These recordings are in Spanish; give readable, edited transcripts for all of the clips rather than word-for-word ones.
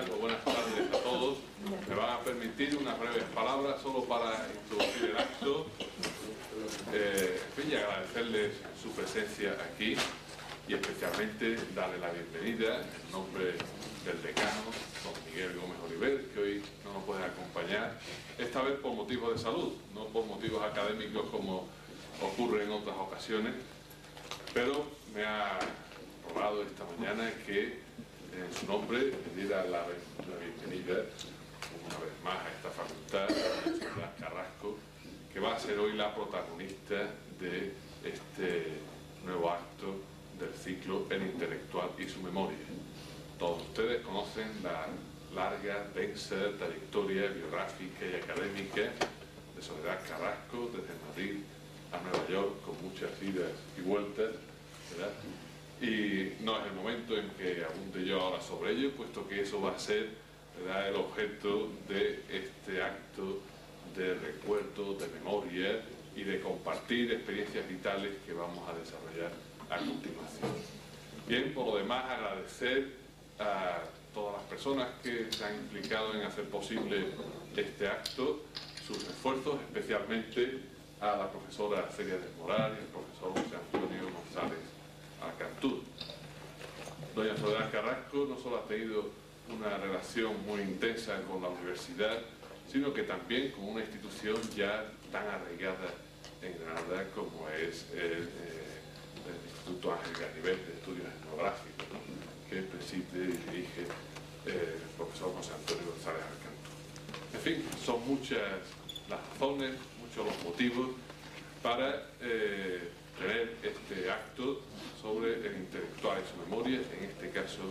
días o buenas tardes a todos. Me van a permitir unas breves palabras solo para introducir el acto. Y agradecerles su presencia aquí y especialmente darle la bienvenida en nombre del decano, don Miguel Gómez Oliver, que hoy no nos puede acompañar, esta vez por motivos de salud, no por motivos académicos como ocurre en otras ocasiones, pero me ha rogado esta mañana que en su nombre le diera la bienvenida una vez más a esta facultad, a la Soledad Carrasco, que va a ser hoy la protagonista de este nuevo acto del ciclo El intelectual y su memoria. Todos ustedes conocen la larga, densa trayectoria biográfica y académica de Soledad Carrasco, desde Madrid a Nueva York, con muchas idas y vueltas, ¿verdad? Y no es el momento en que abunde yo ahora sobre ello, puesto que eso va a ser, ¿verdad?, el objeto de este acto de recuerdo, de memoria y de compartir experiencias vitales que vamos a desarrollar a continuación. Bien, por lo demás, agradecer a todas las personas que se han implicado en hacer posible este acto, sus esfuerzos, especialmente a la profesora Celia del Moral y al profesor José Antonio González Alcantú. Doña Soledad Carrasco no solo ha tenido una relación muy intensa con la universidad, sino que también con una institución ya tan arraigada en Granada como es el Instituto Ángel Ganivet de Estudios Etnográficos, ¿no?, que preside y dirige el profesor José Antonio González Alcantú. En fin, son muchas las razones, muchos los motivos para tener este acto sobre el intelectual y su memoria, en este caso,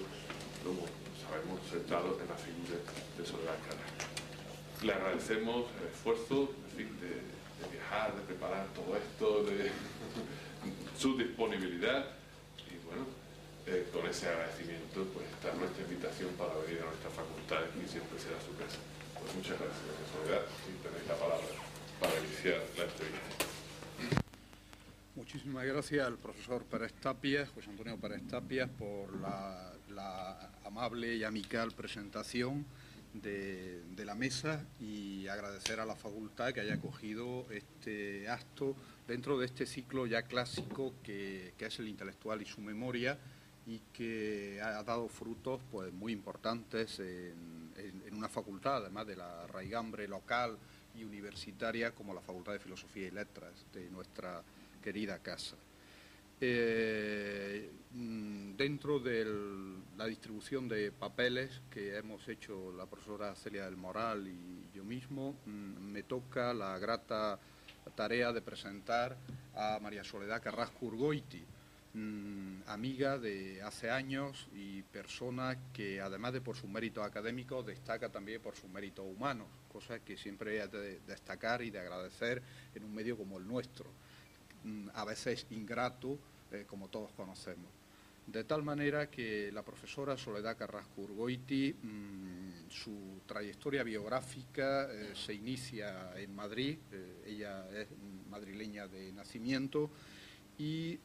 como sabemos, centrado en la figura de Soledad Carrasco. Le agradecemos el esfuerzo, en fin, de viajar, de preparar todo esto, de su disponibilidad, y bueno, con ese agradecimiento pues está nuestra invitación para venir a nuestra facultad, y siempre será su casa. Pues muchas gracias, doña Soledad, y tenéis la palabra para iniciar la entrevista. Muchísimas gracias al profesor Pérez Tapias, José Antonio Pérez Tapias, por la amable y amical presentación de la mesa, y agradecer a la facultad que haya acogido este acto dentro de este ciclo ya clásico que es el intelectual y su memoria, y que ha dado frutos pues muy importantes en una facultad, además de la raigambre local y universitaria como la Facultad de Filosofía y Letras de nuestra querida casa. Dentro de la distribución de papeles que hemos hecho la profesora Celia del Moral y yo mismo, me toca la grata tarea de presentar a María Soledad Carrasco Urgoiti, amiga de hace años y persona que, además de por sus méritos académicos, destaca también por sus méritos humanos, cosa que siempre hay de destacar y de agradecer en un medio como el nuestro, a veces ingrato, como todos conocemos. De tal manera que la profesora Soledad Carrasco Urgoiti, su trayectoria biográfica se inicia en Madrid, ella es madrileña de nacimiento, y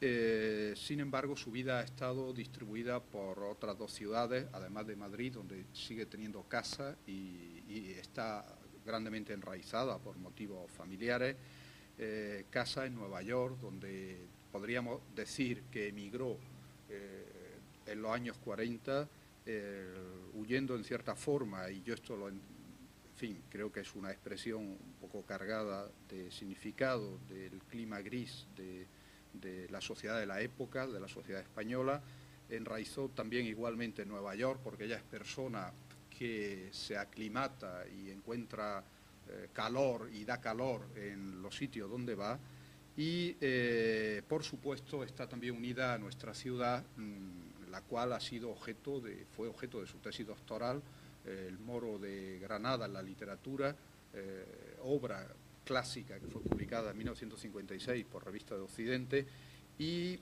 sin embargo su vida ha estado distribuida por otras dos ciudades, además de Madrid, donde sigue teniendo casa y está grandemente enraizada por motivos familiares. Casa en Nueva York, donde podríamos decir que emigró en los años 40, huyendo en cierta forma, y yo esto en fin, creo que es una expresión un poco cargada de significado del clima gris de la sociedad de la época, de la sociedad española. Enraizó también igualmente en Nueva York, porque ella es persona que se aclimata y encuentra calor y da calor en los sitios donde va, y por supuesto está también unida a nuestra ciudad, la cual fue objeto de su tesis doctoral, El Moro de Granada en la literatura, obra clásica que fue publicada en 1956 por Revista de Occidente, y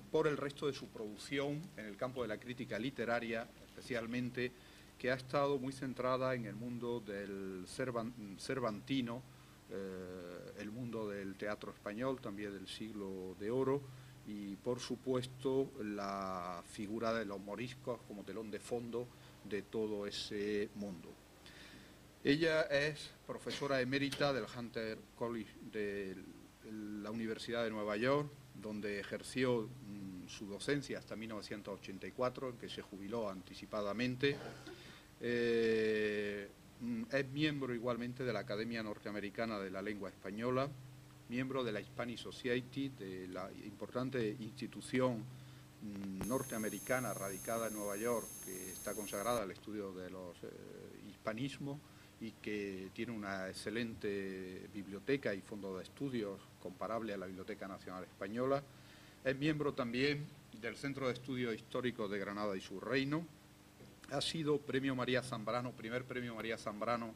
por el resto de su producción en el campo de la crítica literaria, especialmente, que ha estado muy centrada en el mundo del cervantino, el mundo del teatro español, también del siglo de oro, y por supuesto la figura de los moriscos como telón de fondo de todo ese mundo. Ella es profesora emérita del Hunter College de la Universidad de Nueva York, donde ejerció su docencia hasta 1984, en que se jubiló anticipadamente. Es miembro igualmente de la Academia Norteamericana de la Lengua Española, miembro de la Hispanic Society, de la importante institución norteamericana radicada en Nueva York, que está consagrada al estudio de los hispanismos y que tiene una excelente biblioteca y fondo de estudios comparable a la Biblioteca Nacional Española. Es miembro también del Centro de Estudios Históricos de Granada y su Reino. Ha sido Premio María Zambrano, primer Premio María Zambrano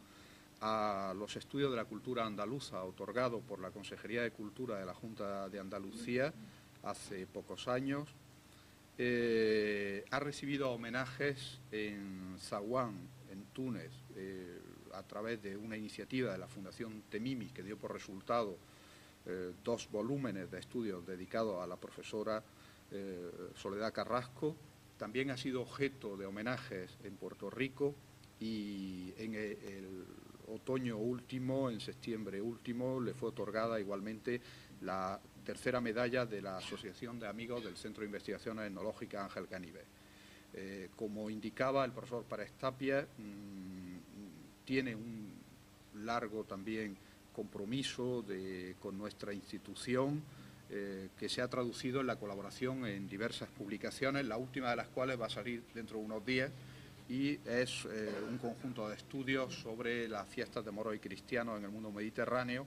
a los estudios de la cultura andaluza, otorgado por la Consejería de Cultura de la Junta de Andalucía hace pocos años. Ha recibido homenajes en Zaouán, en Túnez, a través de una iniciativa de la Fundación Temimi, que dio por resultado 2 volúmenes de estudios dedicados a la profesora Soledad Carrasco. También ha sido objeto de homenajes en Puerto Rico y en el otoño último, en septiembre último, le fue otorgada igualmente la tercera medalla de la Asociación de Amigos del Centro de Investigaciones Etnológicas Ángel Cañiver. Como indicaba el profesor Párez Tapia, tiene un largo también compromiso con nuestra institución, que se ha traducido en la colaboración en diversas publicaciones, la última de las cuales va a salir dentro de unos días, y es un conjunto de estudios sobre las fiestas de moros y cristianos en el mundo mediterráneo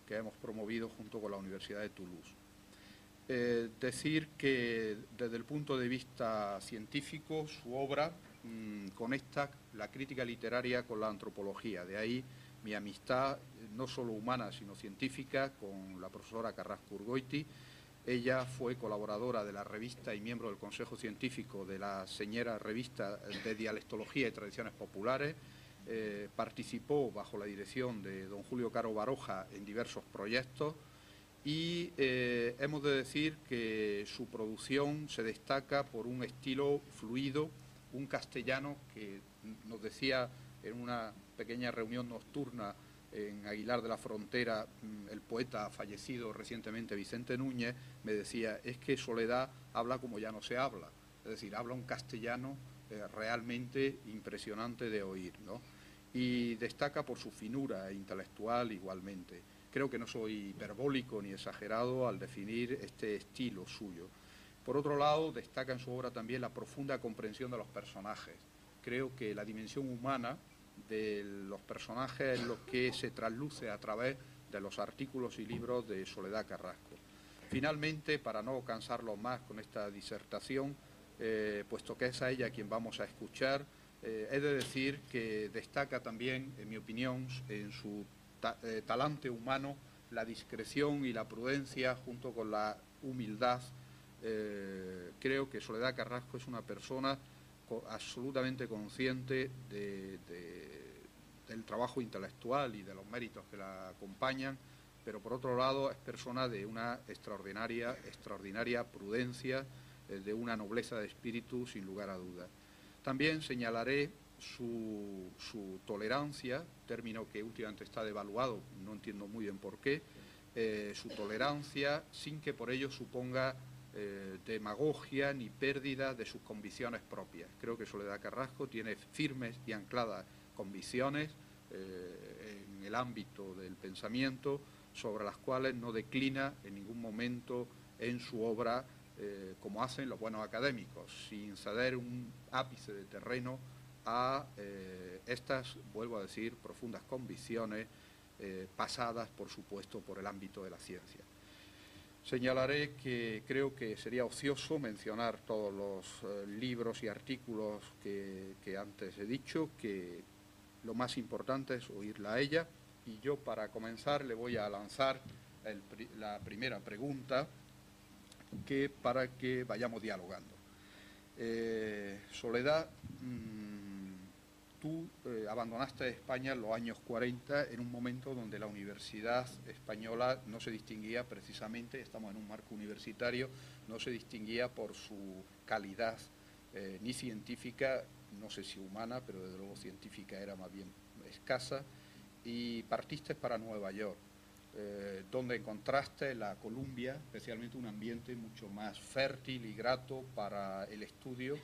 que hemos promovido junto con la Universidad de Toulouse. Decir que desde el punto de vista científico su obra conecta la crítica literaria con la antropología, de ahí mi amistad no solo humana sino científica con la profesora Carrasco Urgoiti. Ella fue colaboradora de la revista y miembro del Consejo Científico de la señera revista de Dialectología y Tradiciones Populares. Participó bajo la dirección de don Julio Caro Baroja en diversos proyectos y hemos de decir que su producción se destaca por un estilo fluido, un castellano que nos decía en una pequeña reunión nocturna en Aguilar de la Frontera, el poeta fallecido recientemente Vicente Núñez, me decía, es que Soledad habla como ya no se habla, es decir, habla un castellano realmente impresionante de oír, ¿no? Y destaca por su finura intelectual igualmente. Creo que no soy hiperbólico ni exagerado al definir este estilo suyo. Por otro lado, destaca en su obra también la profunda comprensión de los personajes. Creo que la dimensión humana de los personajes es lo que se trasluce a través de los artículos y libros de Soledad Carrasco. Finalmente, para no cansarlos más con esta disertación, puesto que es a ella quien vamos a escuchar, he de decir que destaca también, en mi opinión, en su talante humano, la discreción y la prudencia junto con la humildad. Creo que Soledad Carrasco es una persona absolutamente consciente del trabajo intelectual y de los méritos que la acompañan, pero por otro lado es persona de una extraordinaria prudencia, de una nobleza de espíritu sin lugar a dudas. También señalaré su tolerancia, término que últimamente está devaluado, no entiendo muy bien por qué, su tolerancia sin que por ello suponga demagogia ni pérdida de sus convicciones propias. Creo que Soledad Carrasco tiene firmes y ancladas convicciones en el ámbito del pensamiento, sobre las cuales no declina en ningún momento en su obra, como hacen los buenos académicos, sin ceder un ápice de terreno a estas, vuelvo a decir, profundas convicciones pasadas, por supuesto, por el ámbito de la ciencia. Señalaré que creo que sería ocioso mencionar todos los libros y artículos que antes he dicho, que lo más importante es oírla a ella, y yo para comenzar le voy a lanzar la primera pregunta para que vayamos dialogando. Soledad, tú abandonaste España en los años 40 en un momento donde la universidad española no se distinguía precisamente, estamos en un marco universitario, no se distinguía por su calidad ni científica no sé si humana, pero desde luego científica era más bien escasa, y partiste para Nueva York, donde encontraste la Columbia, especialmente un ambiente mucho más fértil y grato para el estudio,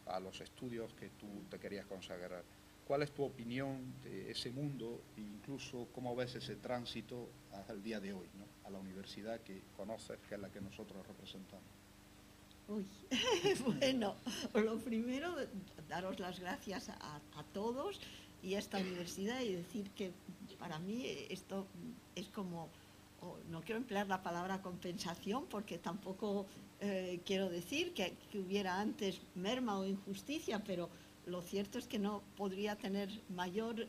a los estudios que tú te querías consagrar. ¿Cuál es tu opinión de ese mundo e incluso cómo ves ese tránsito al día de hoy, ¿no?, a la universidad que conoces, que es la que nosotros representamos? Uy, bueno, lo primero, daros las gracias a todos y a esta universidad y decir que para mí esto es como, no quiero emplear la palabra compensación porque tampoco quiero decir que hubiera antes merma o injusticia, pero lo cierto es que no podría tener mayor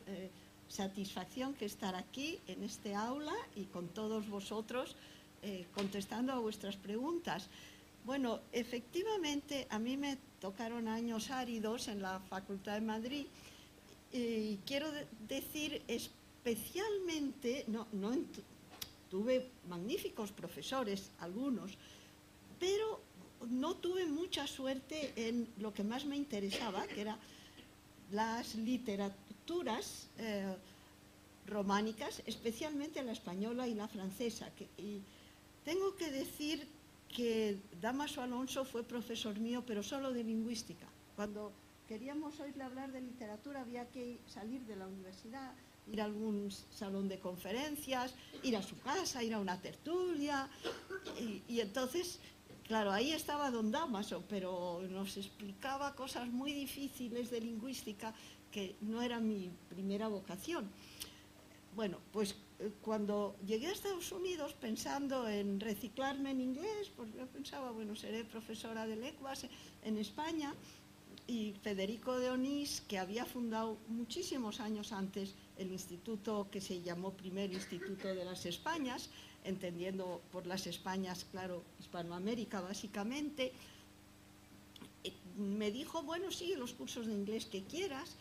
satisfacción que estar aquí en este aula y con todos vosotros contestando a vuestras preguntas. Bueno, efectivamente, a mí me tocaron años áridos en la Facultad de Madrid y quiero decir especialmente, tuve magníficos profesores, algunos, pero no tuve mucha suerte en lo que más me interesaba, que eran las literaturas románicas, especialmente la española y la francesa. Y tengo que decir que Dámaso Alonso fue profesor mío, pero solo de lingüística. Cuando queríamos oírle hablar de literatura había que salir de la universidad, ir a algún salón de conferencias, ir a su casa, ir a una tertulia, y entonces, claro, ahí estaba don Dámaso, pero nos explicaba cosas muy difíciles de lingüística que no era mi primera vocación. Bueno, pues cuando llegué a Estados Unidos pensando en reciclarme en inglés, pues yo pensaba, bueno, seré profesora de lenguas en España, y Federico de Onís, que había fundado muchísimos años antes el instituto que se llamó primer Instituto de las Españas, entendiendo por las Españas, claro, Hispanoamérica básicamente, me dijo, bueno, sí, los cursos de inglés que quieras,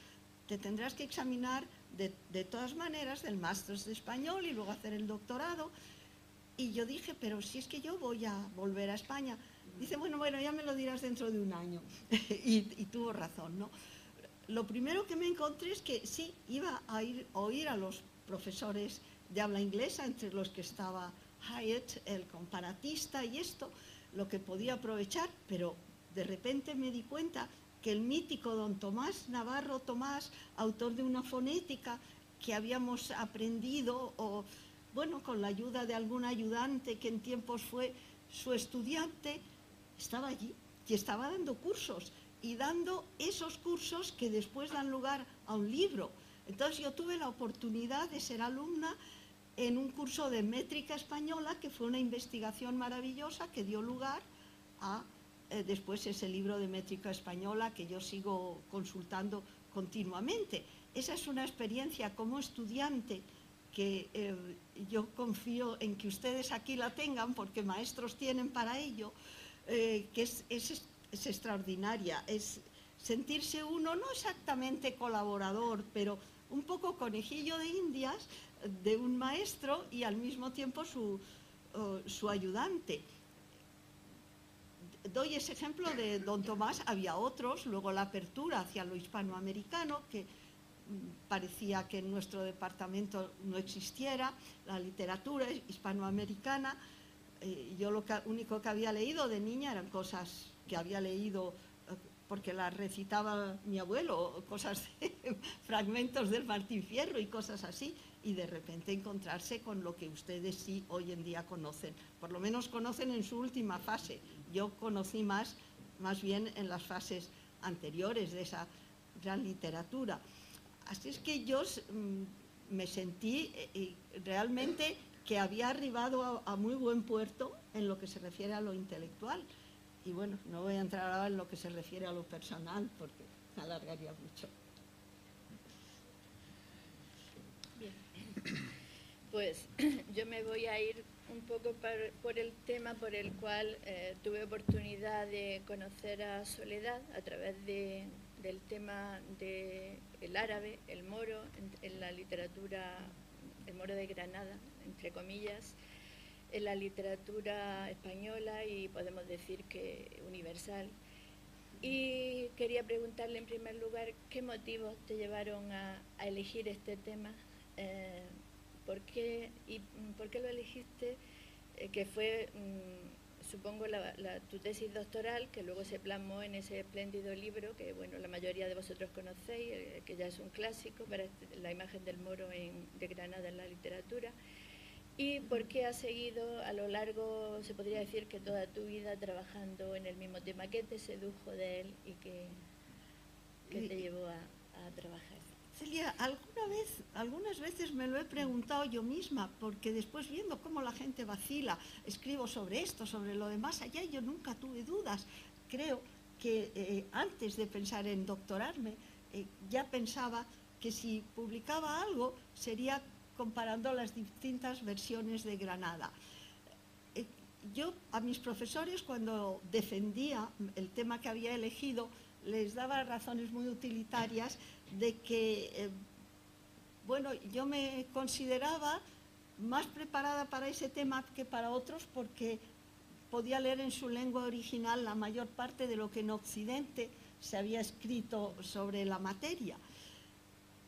te tendrás que examinar de todas maneras del máster de español y luego hacer el doctorado. Y yo dije, pero si es que yo voy a volver a España. Dice, bueno, ya me lo dirás dentro de un año. y tuvo razón, ¿no? Lo primero que me encontré es que sí, iba a oír a los profesores de habla inglesa, entre los que estaba Hyatt, el comparatista y esto, lo que podía aprovechar, pero de repente me di cuenta que el mítico don Tomás Navarro Tomás, autor de una fonética que habíamos aprendido, o bueno, con la ayuda de algún ayudante que en tiempos fue su estudiante, estaba allí y estaba dando cursos, y dando esos cursos que después dan lugar a un libro. Entonces yo tuve la oportunidad de ser alumna en un curso de métrica española, que fue una investigación maravillosa que dio lugar a después ese libro de métrica española que yo sigo consultando continuamente. Esa es una experiencia como estudiante que yo confío en que ustedes aquí la tengan, porque maestros tienen para ello, que es extraordinaria. Es sentirse uno no exactamente colaborador, pero un poco conejillo de indias de un maestro y al mismo tiempo su ayudante. Doy ese ejemplo de don Tomás, había otros, luego la apertura hacia lo hispanoamericano, que parecía que en nuestro departamento no existiera, la literatura hispanoamericana. Yo lo único que había leído de niña eran cosas que había leído porque las recitaba mi abuelo, cosas fragmentos del Martín Fierro y cosas así, y de repente encontrarse con lo que ustedes sí hoy en día conocen, por lo menos conocen en su última fase. Yo conocí más bien en las fases anteriores de esa gran literatura. Así es que yo me sentí realmente que había arribado a muy buen puerto en lo que se refiere a lo intelectual. Y bueno, no voy a entrar ahora en lo que se refiere a lo personal porque me alargaría mucho. Bien, pues yo me voy a ir un poco por el tema por el cual tuve oportunidad de conocer a Soledad a través del tema del árabe, el moro, en la literatura, el moro de Granada, entre comillas, en la literatura española y podemos decir que universal. Y quería preguntarle en primer lugar qué motivos te llevaron a elegir este tema, por qué lo elegiste, que fue, supongo, tu tesis doctoral, que luego se plasmó en ese espléndido libro que, bueno, la mayoría de vosotros conocéis, que ya es un clásico para la imagen del moro de Granada en la literatura. ¿Y por qué has seguido a lo largo, se podría decir que toda tu vida, trabajando en el mismo tema? ¿Qué te sedujo de él y qué te llevó a trabajar? Celia, algunas veces me lo he preguntado yo misma, porque después viendo cómo la gente vacila, escribo sobre esto, sobre lo demás allá, y yo nunca tuve dudas. Creo que antes de pensar en doctorarme, ya pensaba que si publicaba algo sería comparando las distintas versiones de Granada. Yo a mis profesores, cuando defendía el tema que había elegido, les daba razones muy utilitarias de que, bueno, yo me consideraba más preparada para ese tema que para otros, porque podía leer en su lengua original la mayor parte de lo que en Occidente se había escrito sobre la materia.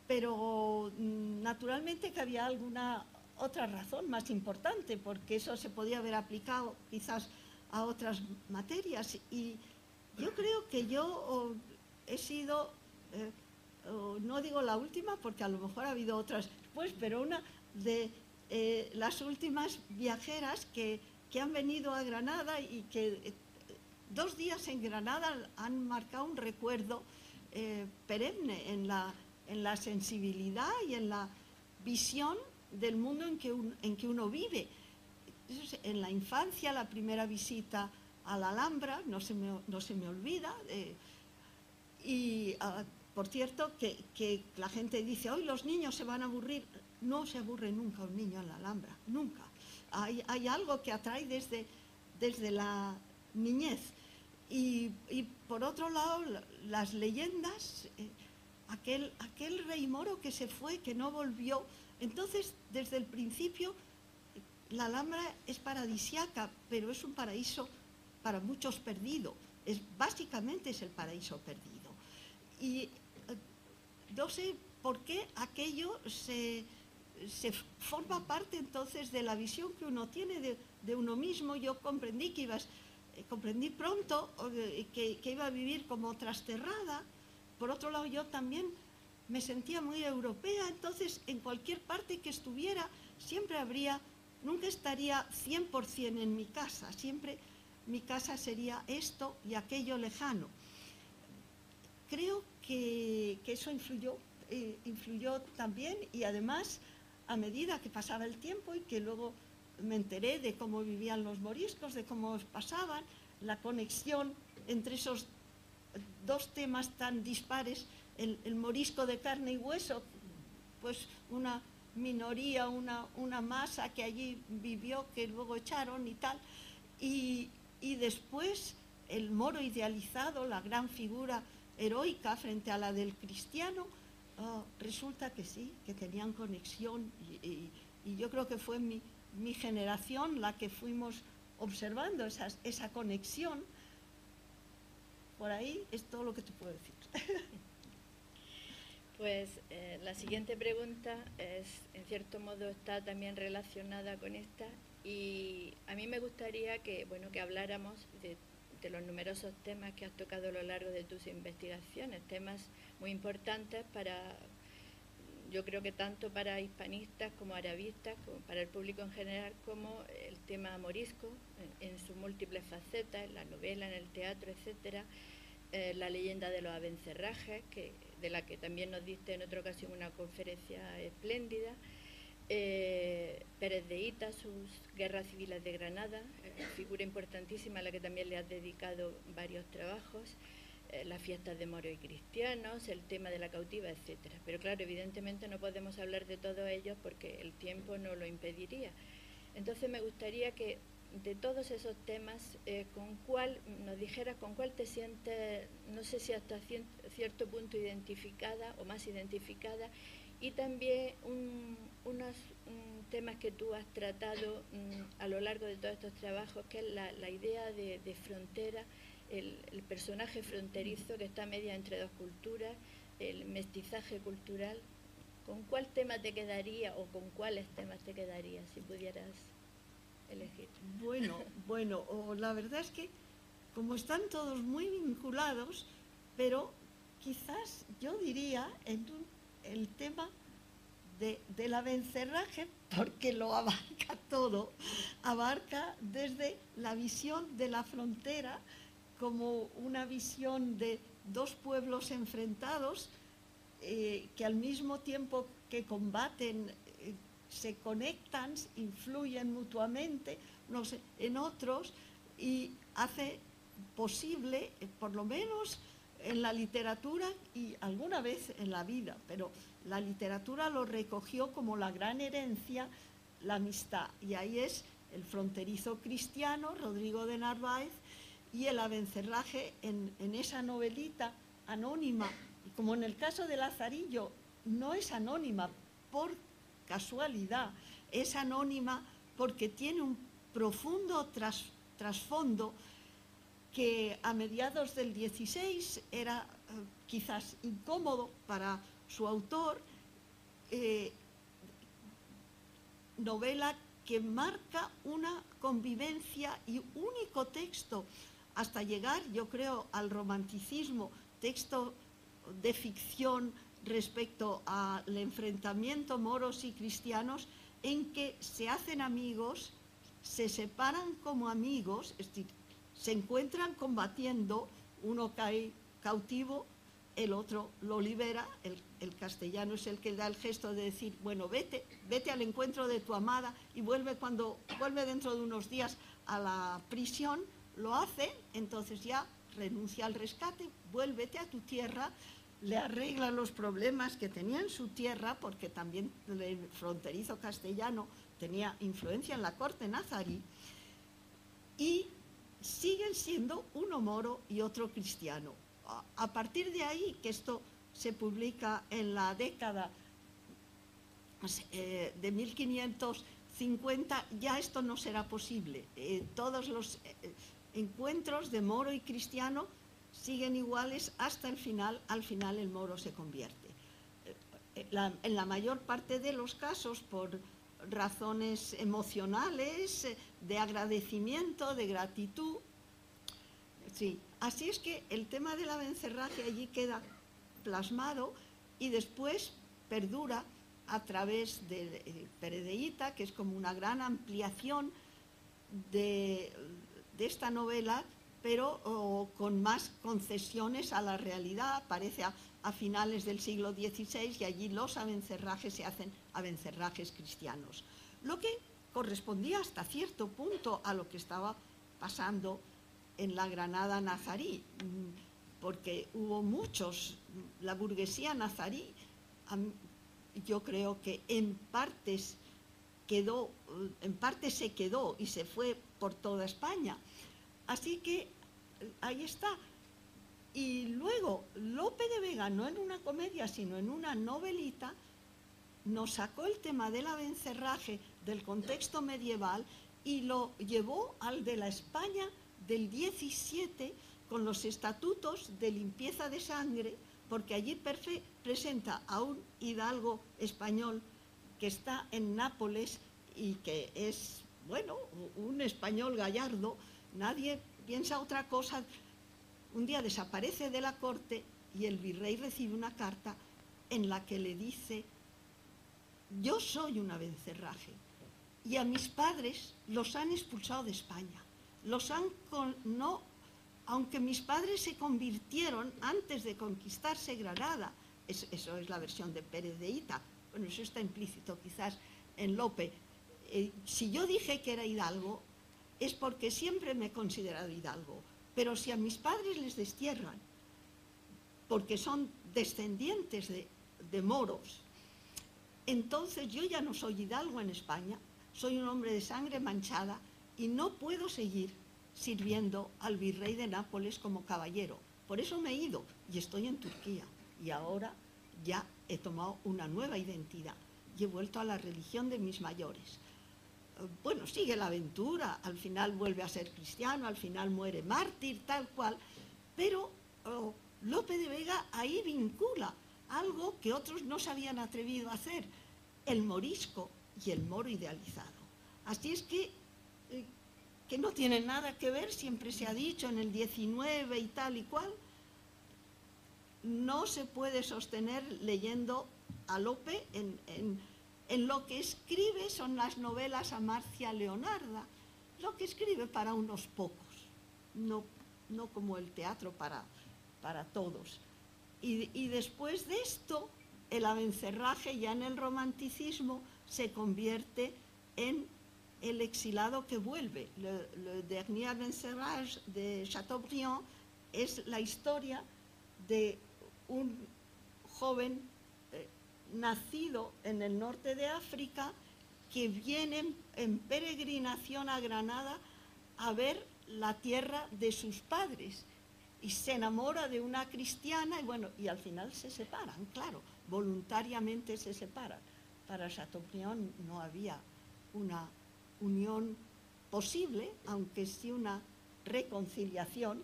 Pero naturalmente que había alguna otra razón más importante, porque eso se podía haber aplicado quizás a otras materias. Y yo creo que yo he sido, no digo la última, porque a lo mejor ha habido otras después, pero una de las últimas viajeras que han venido a Granada, y que 2 días en Granada han marcado un recuerdo perenne en la sensibilidad y en la visión del mundo en que uno vive. En la infancia, la primera visita a la Alhambra no se me olvida, y por cierto que la gente dice, hoy los niños se van a aburrir. No se aburre nunca un niño en la Alhambra, nunca. Hay algo que atrae desde la niñez. Y por otro lado, las leyendas, aquel rey moro que se fue, que no volvió. Entonces, desde el principio, la Alhambra es paradisiaca, pero es un paraíso para muchos perdido. Básicamente es el paraíso perdido. Y no sé por qué aquello se forma parte entonces de la visión que uno tiene de uno mismo. Yo comprendí pronto que iba a vivir como trasterrada. Por otro lado, yo también me sentía muy europea, entonces en cualquier parte que estuviera siempre nunca estaría 100% en mi casa, siempre mi casa sería esto y aquello lejano. Creo que eso influyó también, y además, a medida que pasaba el tiempo y que luego me enteré de cómo vivían los moriscos, de cómo pasaban, la conexión entre esos 2 temas tan dispares, el morisco de carne y hueso, pues una minoría, una masa que allí vivió, que luego echaron y tal, y después el moro idealizado, la gran figura heroica frente a la del cristiano. Resulta que sí, que tenían conexión, y yo creo que fue mi generación la que fuimos observando esa conexión. Por ahí es todo lo que te puedo decir. Pues la siguiente pregunta en cierto modo, está también relacionada con esta, y a mí me gustaría que habláramos de los numerosos temas que has tocado a lo largo de tus investigaciones, temas muy importantes yo creo que tanto para hispanistas como arabistas, como para el público en general, como el tema morisco en sus múltiples facetas, en la novela, en el teatro, etcétera. La leyenda de los abencerrajes, de la que también nos diste en otra ocasión una conferencia espléndida. Pérez de Hita, sus guerras civiles de Granada, figura importantísima a la que también le has dedicado varios trabajos. Las fiestas de moros y cristianos, el tema de la cautiva, etcétera. Pero claro, evidentemente no podemos hablar de todos ellos porque el tiempo no lo impediría. Entonces me gustaría que de todos esos temas, nos dijeras con cuál te sientes, no sé si hasta cierto punto identificada o más identificada, y también unos temas que tú has tratado a lo largo de todos estos trabajos, que es la idea de frontera el personaje fronterizo que está media entre dos culturas, el mestizaje cultural. ¿Con cuál tema te quedaría o con cuáles temas te quedarías si pudieras elegir? Bueno, la verdad es que como están todos muy vinculados, pero quizás yo diría el tema del abencerraje, porque lo abarca todo, abarca desde la visión de la frontera como una visión de dos pueblos enfrentados que al mismo tiempo que combaten se conectan, influyen mutuamente unos en otros y hace posible, por lo menos en la literatura y alguna vez en la vida, pero la literatura lo recogió como la gran herencia, la amistad, y ahí es el fronterizo cristiano, Rodrigo de Narváez, y el abencerraje en esa novelita anónima, y como en el caso de Lazarillo, no es anónima por casualidad, es anónima porque tiene un profundo trasfondo que a mediados del 16 era quizás incómodo para su autor, novela que marca una convivencia y único texto hasta llegar, yo creo, al romanticismo, texto de ficción respecto al enfrentamiento moros y cristianos, en que se hacen amigos, se separan como amigos, es decir, se encuentran combatiendo, uno cae cautivo, el otro lo libera, el castellano es el que da el gesto de decir, bueno, vete al encuentro de tu amada y vuelve dentro de unos días a la prisión, lo hace, entonces ya renuncia al rescate, vuélvete a tu tierra, le arregla los problemas que tenía en su tierra, porque también el fronterizo castellano tenía influencia en la corte nazarí, y siguen siendo uno moro y otro cristiano. A partir de ahí, que esto se publica en la década de 1550, ya esto no será posible. Todos los encuentros de moro y cristiano siguen iguales hasta el final. Al final el moro se convierte. En la mayor parte de los casos, por razones emocionales, de agradecimiento, de gratitud. Sí, así es que el tema del abencerraje allí queda plasmado y después perdura a través de Peredeíta, que es como una gran ampliación de esta novela, pero con más concesiones a la realidad. Aparece a finales del siglo XVI y allí los abencerrajes se hacen abencerrajes cristianos, lo que correspondía hasta cierto punto a lo que estaba pasando en la Granada nazarí, porque hubo muchos, la burguesía nazarí, yo creo que en parte se quedó y se fue por toda España. Así que ahí está. Y luego Lope de Vega, no en una comedia, sino en una novelita, nos sacó el tema del abencerraje del contexto medieval y lo llevó al de la España del 17, con los estatutos de limpieza de sangre, porque allí presenta a un hidalgo español que está en Nápoles y que es, bueno, un español gallardo. Nadie piensa otra cosa. Un día desaparece de la corte y el virrey recibe una carta en la que le dice: yo soy un abencerraje y a mis padres los han expulsado de España. Aunque mis padres se convirtieron antes de conquistarse Granada, eso es la versión de Peredeíta, bueno, eso está implícito quizás en Lope. Si yo dije que era hidalgo, es porque siempre me he considerado hidalgo, pero si a mis padres les destierran, porque son descendientes de moros, entonces yo ya no soy hidalgo en España, soy un hombre de sangre manchada y no puedo seguir sirviendo al virrey de Nápoles como caballero. Por eso me he ido y estoy en Turquía. Y ahora ya he tomado una nueva identidad y he vuelto a la religión de mis mayores. bueno, sigue la aventura, al final vuelve a ser cristiano, al final muere mártir, tal cual, pero Lope de Vega ahí vincula algo que otros no se habían atrevido a hacer, el morisco y el moro idealizado. Así es que no tiene nada que ver, siempre se ha dicho en el 19 y tal y cual, no se puede sostener leyendo a Lope en lo que escribe son las novelas a Marcia Leonarda, lo que escribe para unos pocos, no como el teatro para todos. Y después de esto, el abencerraje ya en el romanticismo se convierte en el exilado que vuelve. Le dernier abencerrage de Chateaubriand es la historia de un joven nacido en el norte de África que viene en peregrinación a Granada a ver la tierra de sus padres y se enamora de una cristiana y bueno, y al final se separan, claro, voluntariamente se separan. Para Chateaubriand no había una unión posible, aunque sí una reconciliación,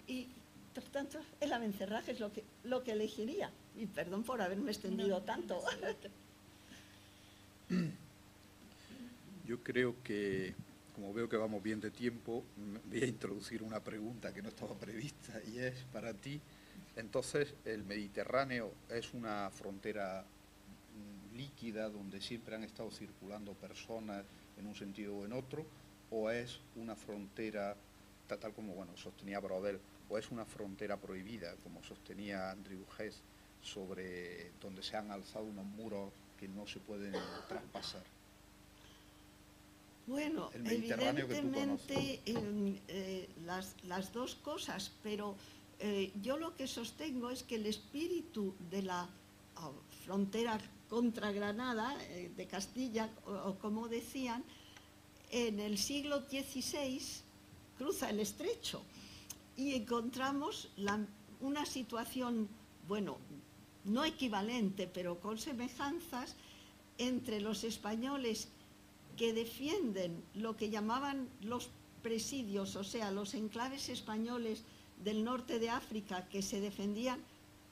y por tanto el abencerraje es lo que elegiría. Y perdón por haberme extendido tanto. Yo creo que, como veo que vamos bien de tiempo, voy a introducir una pregunta que no estaba prevista y es para ti. Entonces, ¿el Mediterráneo es una frontera líquida donde siempre han estado circulando personas en un sentido o en otro? ¿O es una frontera, tal como sostenía Brodel, o es una frontera prohibida, como sostenía Andrew Hesse, sobre donde se han alzado unos muros que no se pueden traspasar? Bueno, evidentemente las dos cosas, pero yo lo que sostengo es que el espíritu de la frontera contra Granada, de Castilla, o como decían, en el siglo XVI cruza el estrecho y encontramos una situación, bueno, no equivalente, pero con semejanzas entre los españoles que defienden lo que llamaban los presidios, o sea, los enclaves españoles del norte de África, que se defendían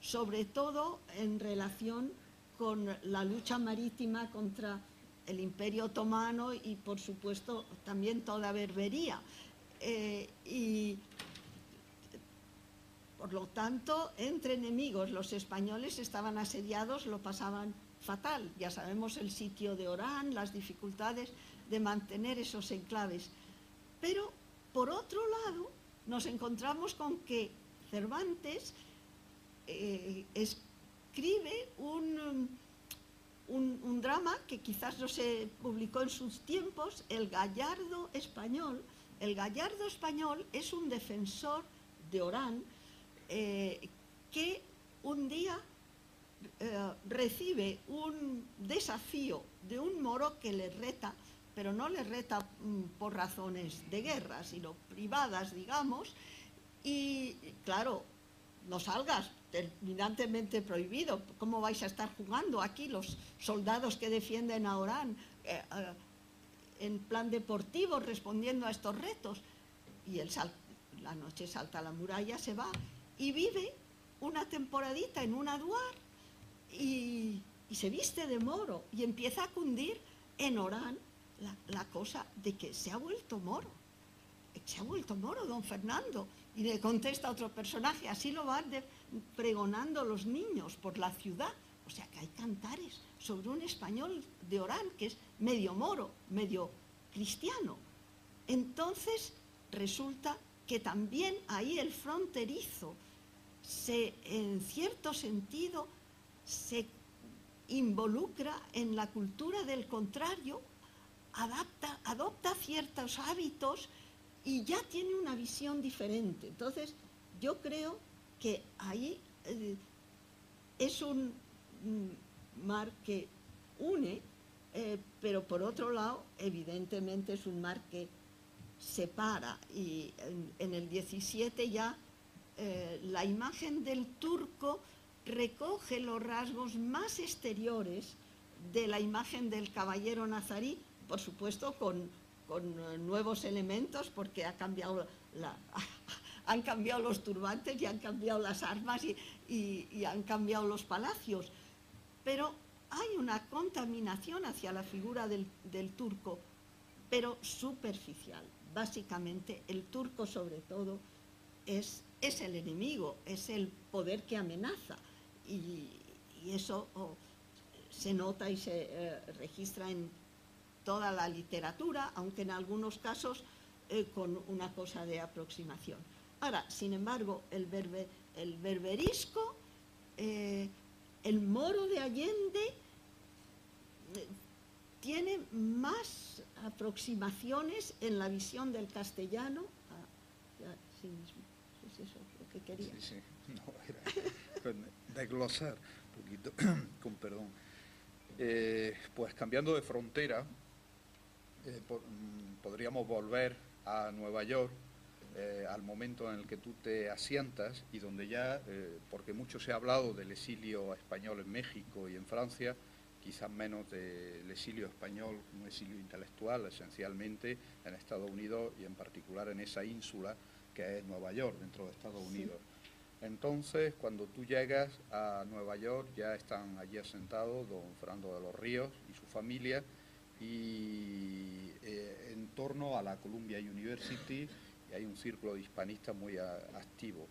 sobre todo en relación con la lucha marítima contra el Imperio Otomano y, por supuesto, también toda Berbería. Y por lo tanto, entre enemigos, los españoles estaban asediados, lo pasaban fatal. Ya sabemos el sitio de Orán, las dificultades de mantener esos enclaves. Pero, por otro lado, nos encontramos con que Cervantes escribe un drama que quizás no se publicó en sus tiempos, El Gallardo Español. El Gallardo Español es un defensor de Orán que un día recibe un desafío de un moro que le reta, pero no le reta por razones de guerra, sino privadas, digamos, y claro, no salgas, terminantemente prohibido. ¿Cómo vais a estar jugando aquí los soldados que defienden a Orán en plan deportivo, respondiendo a estos retos? Y él la noche salta a la muralla, se va y vive una temporadita en un aduar y se viste de moro y empieza a cundir en Orán la cosa de que se ha vuelto moro. Se ha vuelto moro, don Fernando. Y le contesta otro personaje, así lo van pregonando los niños por la ciudad. O sea que hay cantares sobre un español de Orán que es medio moro, medio cristiano. Entonces resulta que también ahí el fronterizo en cierto sentido se involucra en la cultura del contrario, adopta ciertos hábitos y ya tiene una visión diferente. Entonces, yo creo que ahí es un mar que une, pero por otro lado, evidentemente es un mar que separa. Y en el 17 ya la imagen del turco recoge los rasgos más exteriores de la imagen del caballero nazarí, por supuesto con nuevos elementos, porque han cambiado los turbantes y han cambiado las armas y han cambiado los palacios. Pero hay una contaminación hacia la figura del turco, pero superficial. Básicamente, el turco, sobre todo, es el enemigo, es el poder que amenaza. Y eso se nota y se registra en toda la literatura, aunque en algunos casos con una cosa de aproximación. Ahora, sin embargo, el berberisco, el moro de Allende, tiene más aproximaciones en la visión del castellano a sí mismo. ¿Es eso lo que quería? Sí, no, era desglosar un poquito, con perdón. Pues cambiando de frontera, podríamos volver a Nueva York, al momento en el que tú te asientas y donde ya, porque mucho se ha hablado del exilio español en México y en Francia, quizás menos del exilio español, un exilio intelectual esencialmente en Estados Unidos y en particular en esa ínsula que es Nueva York, dentro de Estados Unidos. Entonces, cuando tú llegas a Nueva York, ya están allí asentados don Fernando de los Ríos y su familia, y en torno a la Columbia University hay un círculo de hispanistas muy activo.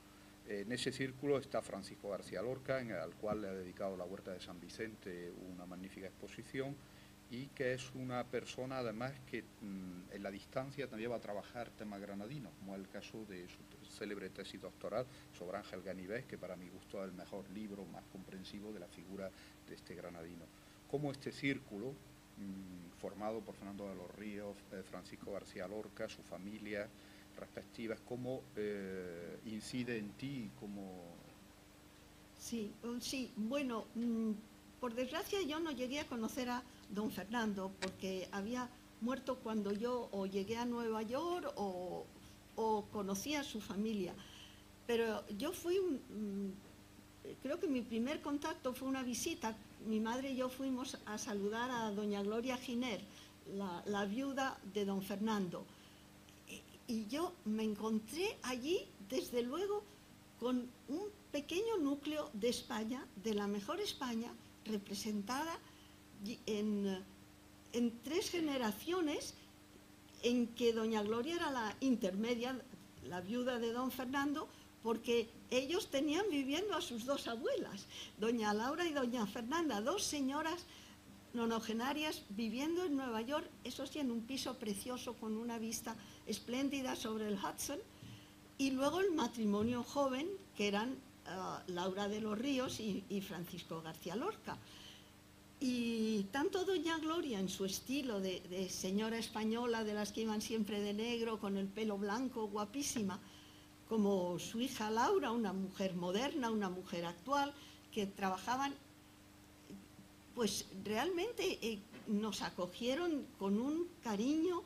En ese círculo está Francisco García Lorca, al cual le ha dedicado la Huerta de San Vicente una magnífica exposición, y que es una persona además que en la distancia también va a trabajar temas granadinos, como es el caso de su célebre tesis doctoral sobre Ángel Ganives, que para mi gusto es el mejor libro, más comprensivo de la figura de este granadino. Cómo este círculo, formado por Fernando de los Ríos, Francisco García Lorca, su familia respectivas, cómo incide en ti, cómo... Sí, bueno, por desgracia yo no llegué a conocer a don Fernando, porque había muerto cuando yo o llegué a Nueva York o conocí a su familia. Pero yo fui, creo que mi primer contacto fue una visita. Mi madre y yo fuimos a saludar a doña Gloria Giner, la viuda de don Fernando. Y yo me encontré allí, desde luego, con un pequeño núcleo de España, de la mejor España, representada en 3 generaciones, en que doña Gloria era la intermedia, la viuda de don Fernando, porque ellos tenían viviendo a sus 2 abuelas, doña Laura y doña Fernanda, 2 señoras nonogenarias viviendo en Nueva York, eso sí, en un piso precioso con una vista espléndida sobre el Hudson, y luego el matrimonio joven, que eran Laura de los Ríos y Francisco García Lorca. Y tanto doña Gloria, en su estilo de señora española, de las que iban siempre de negro, con el pelo blanco, guapísima, como su hija Laura, una mujer moderna, una mujer actual, que trabajaban, pues realmente nos acogieron con un cariño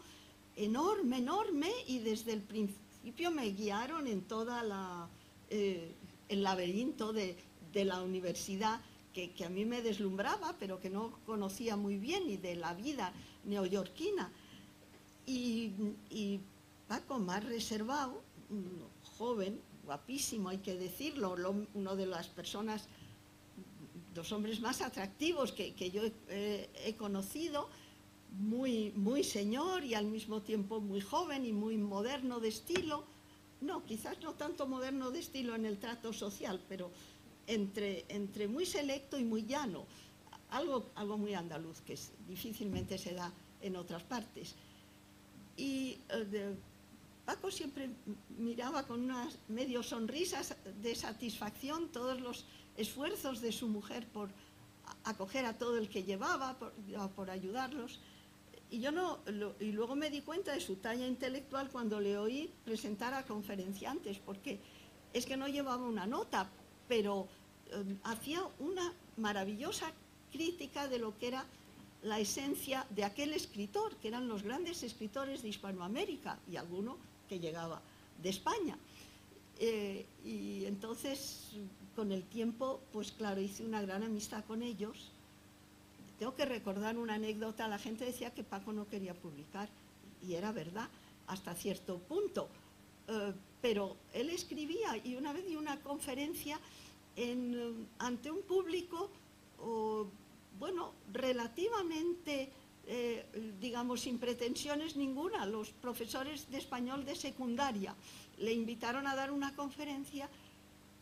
enorme, enorme, y desde el principio me guiaron en toda el laberinto de la universidad, que a mí me deslumbraba, pero que no conocía muy bien, y de la vida neoyorquina. Y Paco, más reservado, joven, guapísimo, hay que decirlo, uno de las personas, los hombres más atractivos que yo he conocido, muy, muy señor y al mismo tiempo muy joven y muy moderno de estilo. No, quizás no tanto moderno de estilo en el trato social, pero entre muy selecto y muy llano, algo muy andaluz, que difícilmente se da en otras partes. Y Paco siempre miraba con unas medio sonrisas de satisfacción todos los esfuerzos de su mujer por acoger a todo el que llevaba, por ayudarlos. Y y luego me di cuenta de su talla intelectual cuando le oí presentar a conferenciantes, porque es que no llevaba una nota, pero hacía una maravillosa crítica de lo que era la esencia de aquel escritor, que eran los grandes escritores de Hispanoamérica, y alguno que llegaba de España. Y entonces, con el tiempo, pues claro, hice una gran amistad con ellos. tengo que recordar una anécdota. La gente decía que Paco no quería publicar, y era verdad, hasta cierto punto. Pero él escribía, y una vez dio una conferencia ante un público, bueno, relativamente, digamos, sin pretensiones ninguna. Los profesores de español de secundaria le invitaron a dar una conferencia,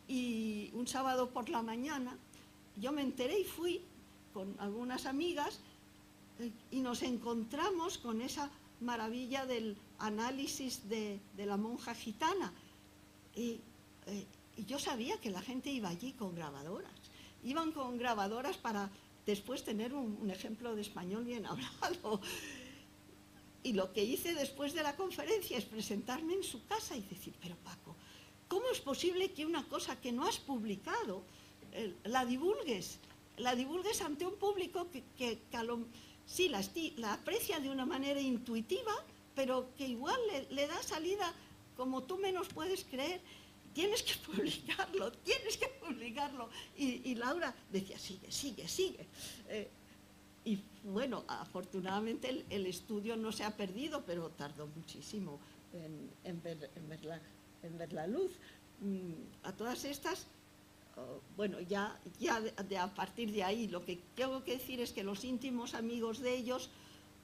y un sábado por la mañana yo me enteré y fui con algunas amigas, y nos encontramos con esa maravilla del análisis de la monja gitana. Y yo sabía que la gente iba allí con grabadoras. Iban con grabadoras para después tener un ejemplo de español bien hablado. Y lo que hice después de la conferencia es presentarme en su casa y decir: pero Paco, ¿cómo es posible que una cosa que no has publicado la divulgues ante un público que sí la aprecia de una manera intuitiva, pero que igual le da salida como tú menos puedes creer? Tienes que publicarlo, tienes que publicarlo. Y Laura decía: sigue. Y bueno, afortunadamente el estudio no se ha perdido, pero tardó muchísimo en ver la luz. A todas estas, bueno, ya a partir de ahí, lo que tengo que decir es que los íntimos amigos de ellos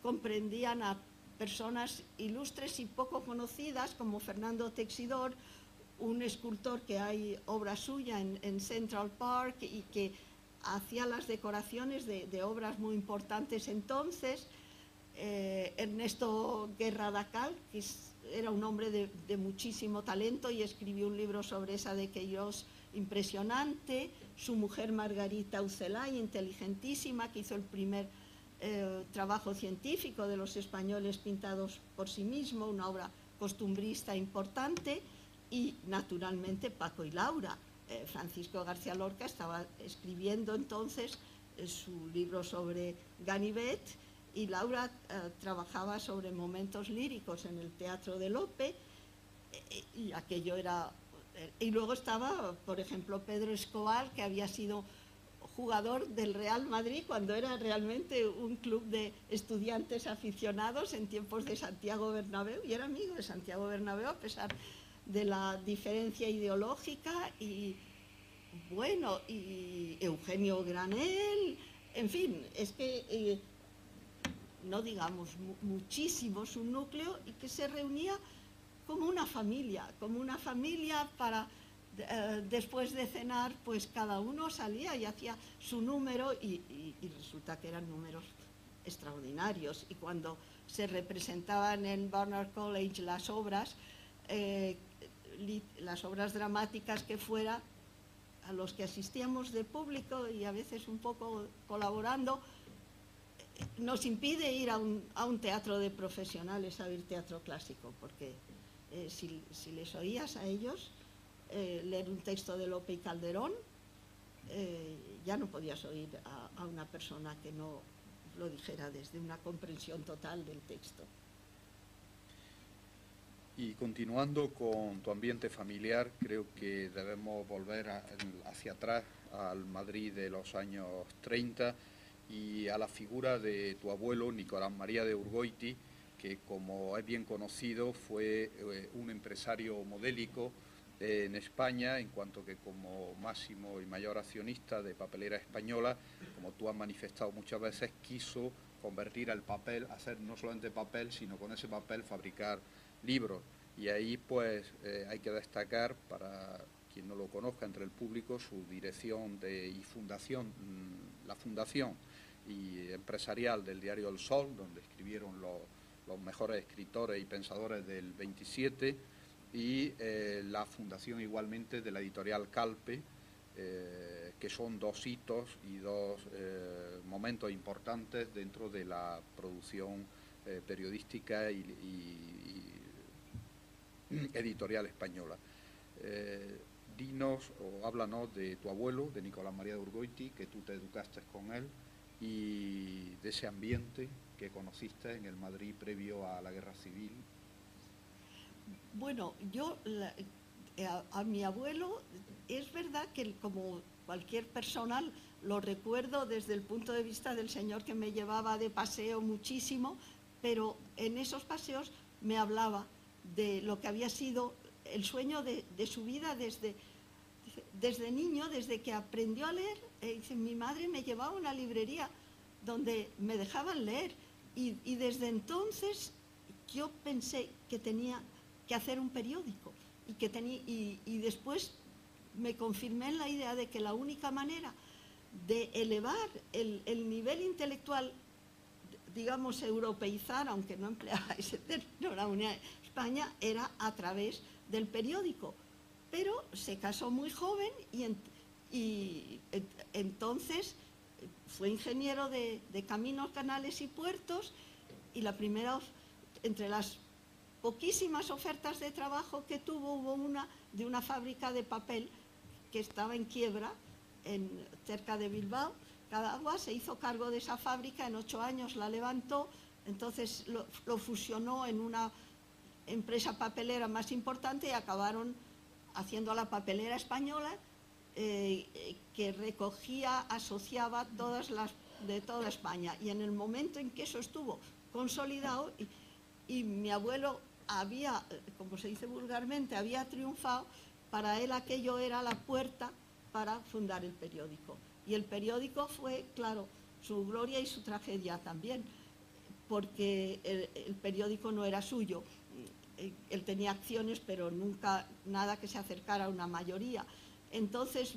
comprendían a personas ilustres y poco conocidas, como Fernando Texidor, un escultor que hay obra suya en Central Park y que hacía las decoraciones de obras muy importantes entonces. Ernesto Guerra Dacal, que era un hombre de muchísimo talento y escribió un libro sobre esa de Queiroz impresionante. Su mujer Margarita Ucelay, inteligentísima, que hizo el primer trabajo científico de los españoles pintados por sí mismo, una obra costumbrista importante. Y naturalmente Paco y Laura. Francisco García Lorca estaba escribiendo entonces su libro sobre Ganivet, y Laura trabajaba sobre momentos líricos en el Teatro de Lope, y aquello era... Y luego estaba, por ejemplo, Pedro Escobar, que había sido jugador del Real Madrid cuando era realmente un club de estudiantes aficionados en tiempos de Santiago Bernabéu, y era amigo de Santiago Bernabéu a pesar de la diferencia ideológica. Y bueno, y Eugenio Granel, en fin, es que no digamos muchísimos, un núcleo, y que se reunía como una familia para después de cenar, pues cada uno salía y hacía su número, y resulta que eran números extraordinarios. Y cuando se representaban en Barnard College las obras dramáticas que fuera, a los que asistíamos de público y a veces un poco colaborando, nos impide ir a un teatro de profesionales a oír teatro clásico, porque si les oías a ellos leer un texto de Lope y Calderón, ya no podías oír a una persona que no lo dijera desde una comprensión total del texto. Y continuando con tu ambiente familiar, creo que debemos volver hacia atrás al Madrid de los años 30 y a la figura de tu abuelo, Nicolás María de Urgoiti, que, como es bien conocido, fue un empresario modélico en España, en cuanto que como máximo y mayor accionista de Papelera Española, como tú has manifestado muchas veces, quiso convertir el papel, hacer no solamente papel, sino con ese papel fabricar libros. Y ahí pues hay que destacar, para quien no lo conozca entre el público, su dirección y fundación, la fundación y empresarial del diario El Sol, donde escribieron los mejores escritores y pensadores del 27, y la fundación igualmente de la editorial Calpe, que son dos hitos y dos momentos importantes dentro de la producción periodística y editorial española. Dinos o háblanos de tu abuelo, de Nicolás María de Urgoiti, que tú te educaste con él, y de ese ambiente que conociste en el Madrid previo a la Guerra Civil. Bueno, yo a mi abuelo, es verdad que, como cualquier persona, lo recuerdo desde el punto de vista del señor que me llevaba de paseo muchísimo, pero en esos paseos me hablaba de lo que había sido el sueño de su vida desde niño, desde que aprendió a leer. Dice, mi madre me llevaba a una librería donde me dejaban leer, y desde entonces yo pensé que tenía que hacer un periódico, y después me confirmé en la idea de que la única manera de elevar el nivel intelectual, digamos, europeizar, aunque no empleaba ese término, la Unidad de España, era a través del periódico. Pero se casó muy joven y entonces fue ingeniero de caminos, canales y puertos, y la primera, entre las poquísimas ofertas de trabajo que tuvo, hubo una de una fábrica de papel que estaba en quiebra cerca de Bilbao. Cadagua se hizo cargo de esa fábrica, en 8 años la levantó, entonces lo fusionó en una empresa papelera más importante y acabaron haciendo la papelera española, que recogía, asociaba todas las de toda España. Y en el momento en que eso estuvo consolidado y mi abuelo había, como se dice vulgarmente, había triunfado, para él aquello era la puerta para fundar el periódico. Y el periódico fue, claro, su gloria y su tragedia también, porque el periódico no era suyo. Él tenía acciones, pero nunca nada que se acercara a una mayoría. Entonces,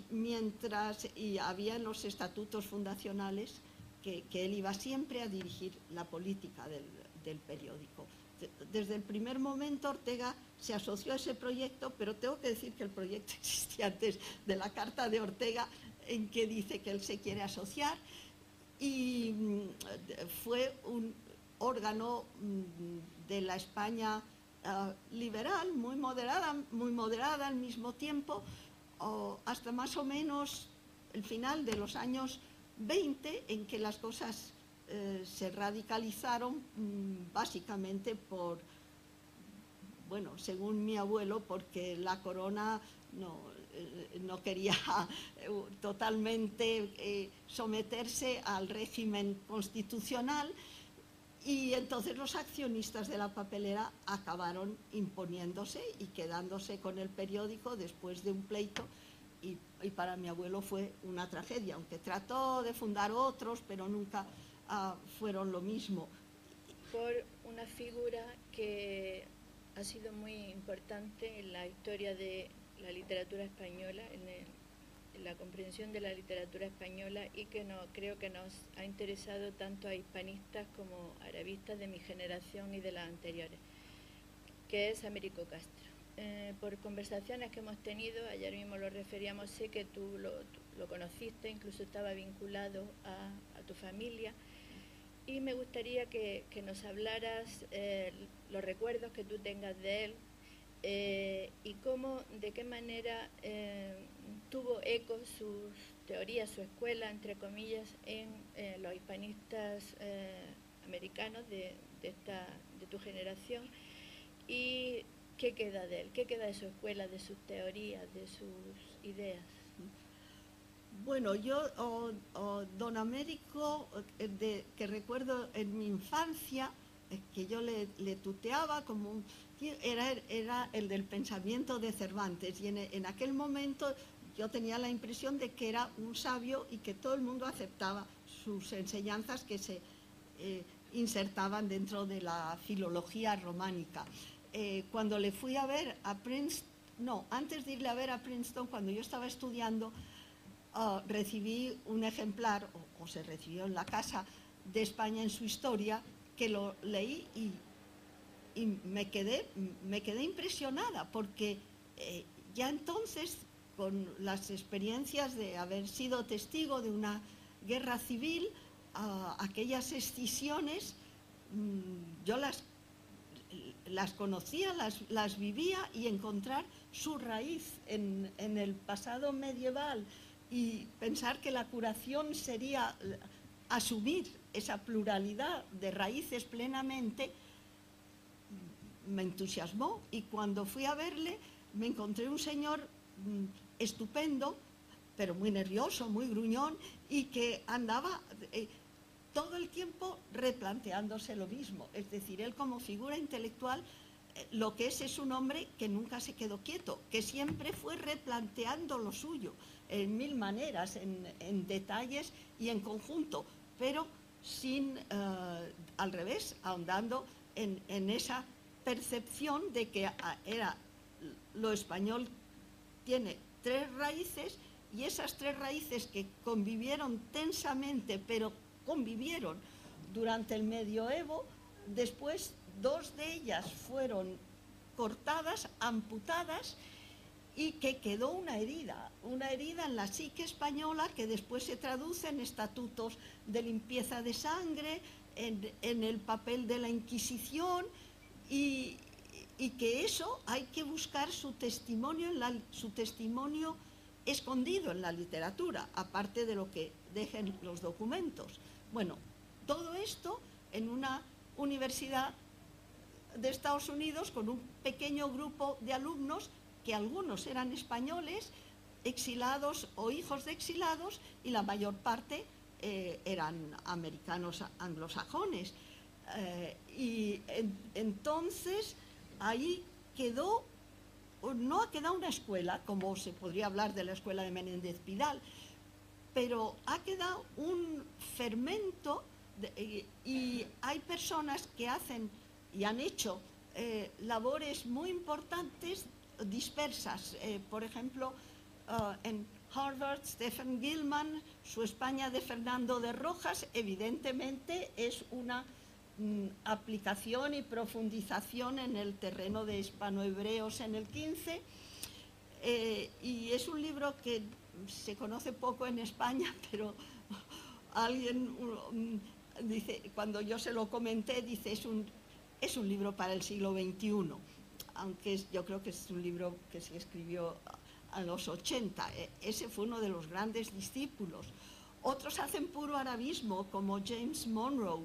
y había en los estatutos fundacionales que él iba siempre a dirigir la política del periódico. Desde el primer momento Ortega se asoció a ese proyecto, pero tengo que decir que el proyecto existía antes de la carta de Ortega, en que dice que él se quiere asociar, y fue un órgano de la España liberal, muy moderada al mismo tiempo, hasta más o menos el final de los años 20, en que las cosas se radicalizaron, básicamente según mi abuelo, porque la corona no quería totalmente someterse al régimen constitucional, y entonces los accionistas de la papelera acabaron imponiéndose y quedándose con el periódico después de un pleito, y para mi abuelo fue una tragedia, aunque trató de fundar otros, pero nunca fueron lo mismo. Por una figura que ha sido muy importante en la historia de la literatura española, en la comprensión de la literatura española, y que creo que nos ha interesado tanto a hispanistas como arabistas de mi generación y de las anteriores, que es Américo Castro. Por conversaciones que hemos tenido, ayer mismo lo referíamos, sé que tú lo conociste, incluso estaba vinculado a tu familia, y me gustaría que nos hablaras los recuerdos que tú tengas de él, y de qué manera tuvo eco sus teorías, su escuela, entre comillas, en los hispanistas americanos de tu generación, y qué queda de él, qué queda de su escuela, de sus teorías, de sus ideas. Bueno, yo, don Américo, que recuerdo en mi infancia, que yo le tuteaba como era el del pensamiento de Cervantes, y en aquel momento yo tenía la impresión de que era un sabio y que todo el mundo aceptaba sus enseñanzas, que se insertaban dentro de la filología románica. Cuando le fui a ver a Princeton, antes de irle a ver a Princeton, cuando yo estaba estudiando, recibí un ejemplar, o se recibió en la Casa de España en su historia, que lo leí y me quedé impresionada, porque ya entonces, con las experiencias de haber sido testigo de una guerra civil, aquellas escisiones, yo las conocía, las vivía, y encontrar su raíz en el pasado medieval y pensar que la curación sería asumir esa pluralidad de raíces plenamente, me entusiasmó. Y cuando fui a verle me encontré un señor estupendo, pero muy nervioso, muy gruñón, y que andaba todo el tiempo replanteándose lo mismo. Es decir, él como figura intelectual, lo que es un hombre que nunca se quedó quieto, que siempre fue replanteando lo suyo, en mil maneras, en detalles y en conjunto, pero sin, al revés, ahondando en esa percepción de que lo español tiene tres raíces, y esas tres raíces que convivieron tensamente, pero convivieron durante el medioevo, después dos de ellas fueron cortadas, amputadas, y que quedó una herida en la psique española que después se traduce en estatutos de limpieza de sangre, en el papel de la Inquisición, y que eso hay que buscar su testimonio escondido en la literatura, aparte de lo que dejen los documentos. Bueno, todo esto en una universidad de Estados Unidos con un pequeño grupo de alumnos, que algunos eran españoles, exilados o hijos de exilados, y la mayor parte eran americanos anglosajones. Y entonces ahí no ha quedado una escuela, como se podría hablar de la escuela de Menéndez Pidal, pero ha quedado un fermento, y hay personas que hacen y han hecho labores muy importantes dispersas. Por ejemplo, en Harvard, Stephen Gilman, su España de Fernando de Rojas, evidentemente es una aplicación y profundización en el terreno de hispanohebreos en el 15, y es un libro que se conoce poco en España, pero alguien dice, cuando yo se lo comenté, dice, es un libro para el siglo XXI, aunque yo creo que es un libro que se escribió a los 80. Ese fue uno de los grandes discípulos. Otros hacen puro arabismo, como James Monroe,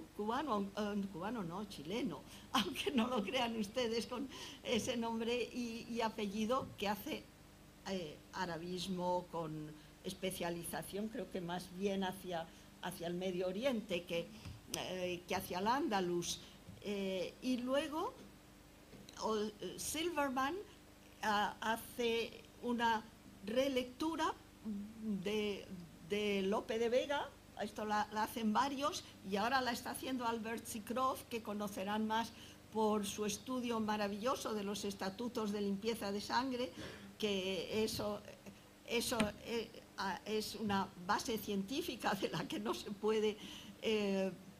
chileno, aunque no lo crean ustedes, con ese nombre y apellido, que hace arabismo con especialización, creo que más bien hacia el Medio Oriente que hacia el Andalus. Y luego Silverman hace una relectura de Lope de Vega. Esto la hacen varios, y ahora la está haciendo Albert Seacroft, que conocerán más por su estudio maravilloso de los estatutos de limpieza de sangre, que eso es una base científica de la que no se puede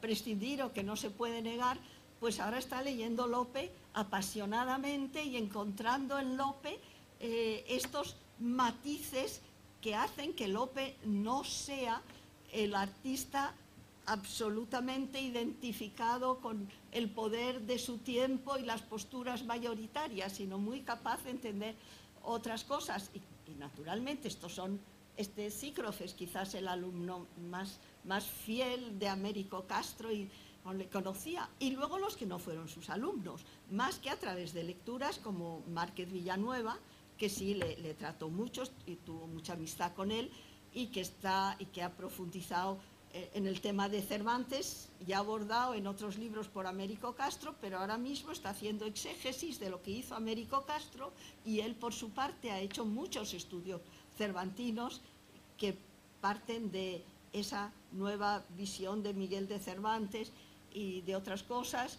prescindir o que no se puede negar. Pues ahora está leyendo Lope apasionadamente y encontrando en Lope estos matices que hacen que Lope no sea el artista absolutamente identificado con el poder de su tiempo y las posturas mayoritarias, sino muy capaz de entender otras cosas. Y naturalmente este Seacroft es quizás el alumno más fiel de Américo Castro, y no le conocía, y luego los que no fueron sus alumnos, más que a través de lecturas como Márquez Villanueva, que sí le trató mucho y tuvo mucha amistad con él, y que ha profundizado en el tema de Cervantes, ya abordado en otros libros por Américo Castro, pero ahora mismo está haciendo exégesis de lo que hizo Américo Castro, y él por su parte ha hecho muchos estudios cervantinos que parten de esa nueva visión de Miguel de Cervantes y de otras cosas.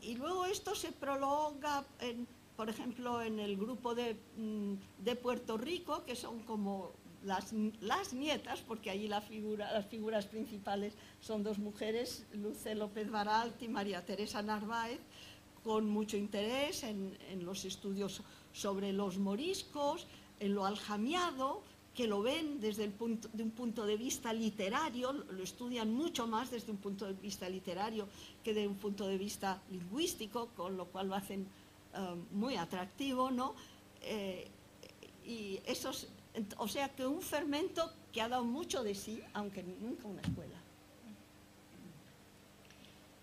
Y luego esto se prolonga, por ejemplo, en el grupo de Puerto Rico, que son como las nietas, porque allí las figuras principales son dos mujeres, Luce López Baralt y María Teresa Narváez, con mucho interés en los estudios sobre los moriscos, en lo aljamiado, que lo ven de un punto de vista literario, lo estudian mucho más desde un punto de vista literario que de un punto de vista lingüístico, con lo cual lo hacen muy atractivo, ¿no? Y o sea que un fermento que ha dado mucho de sí, aunque nunca una escuela.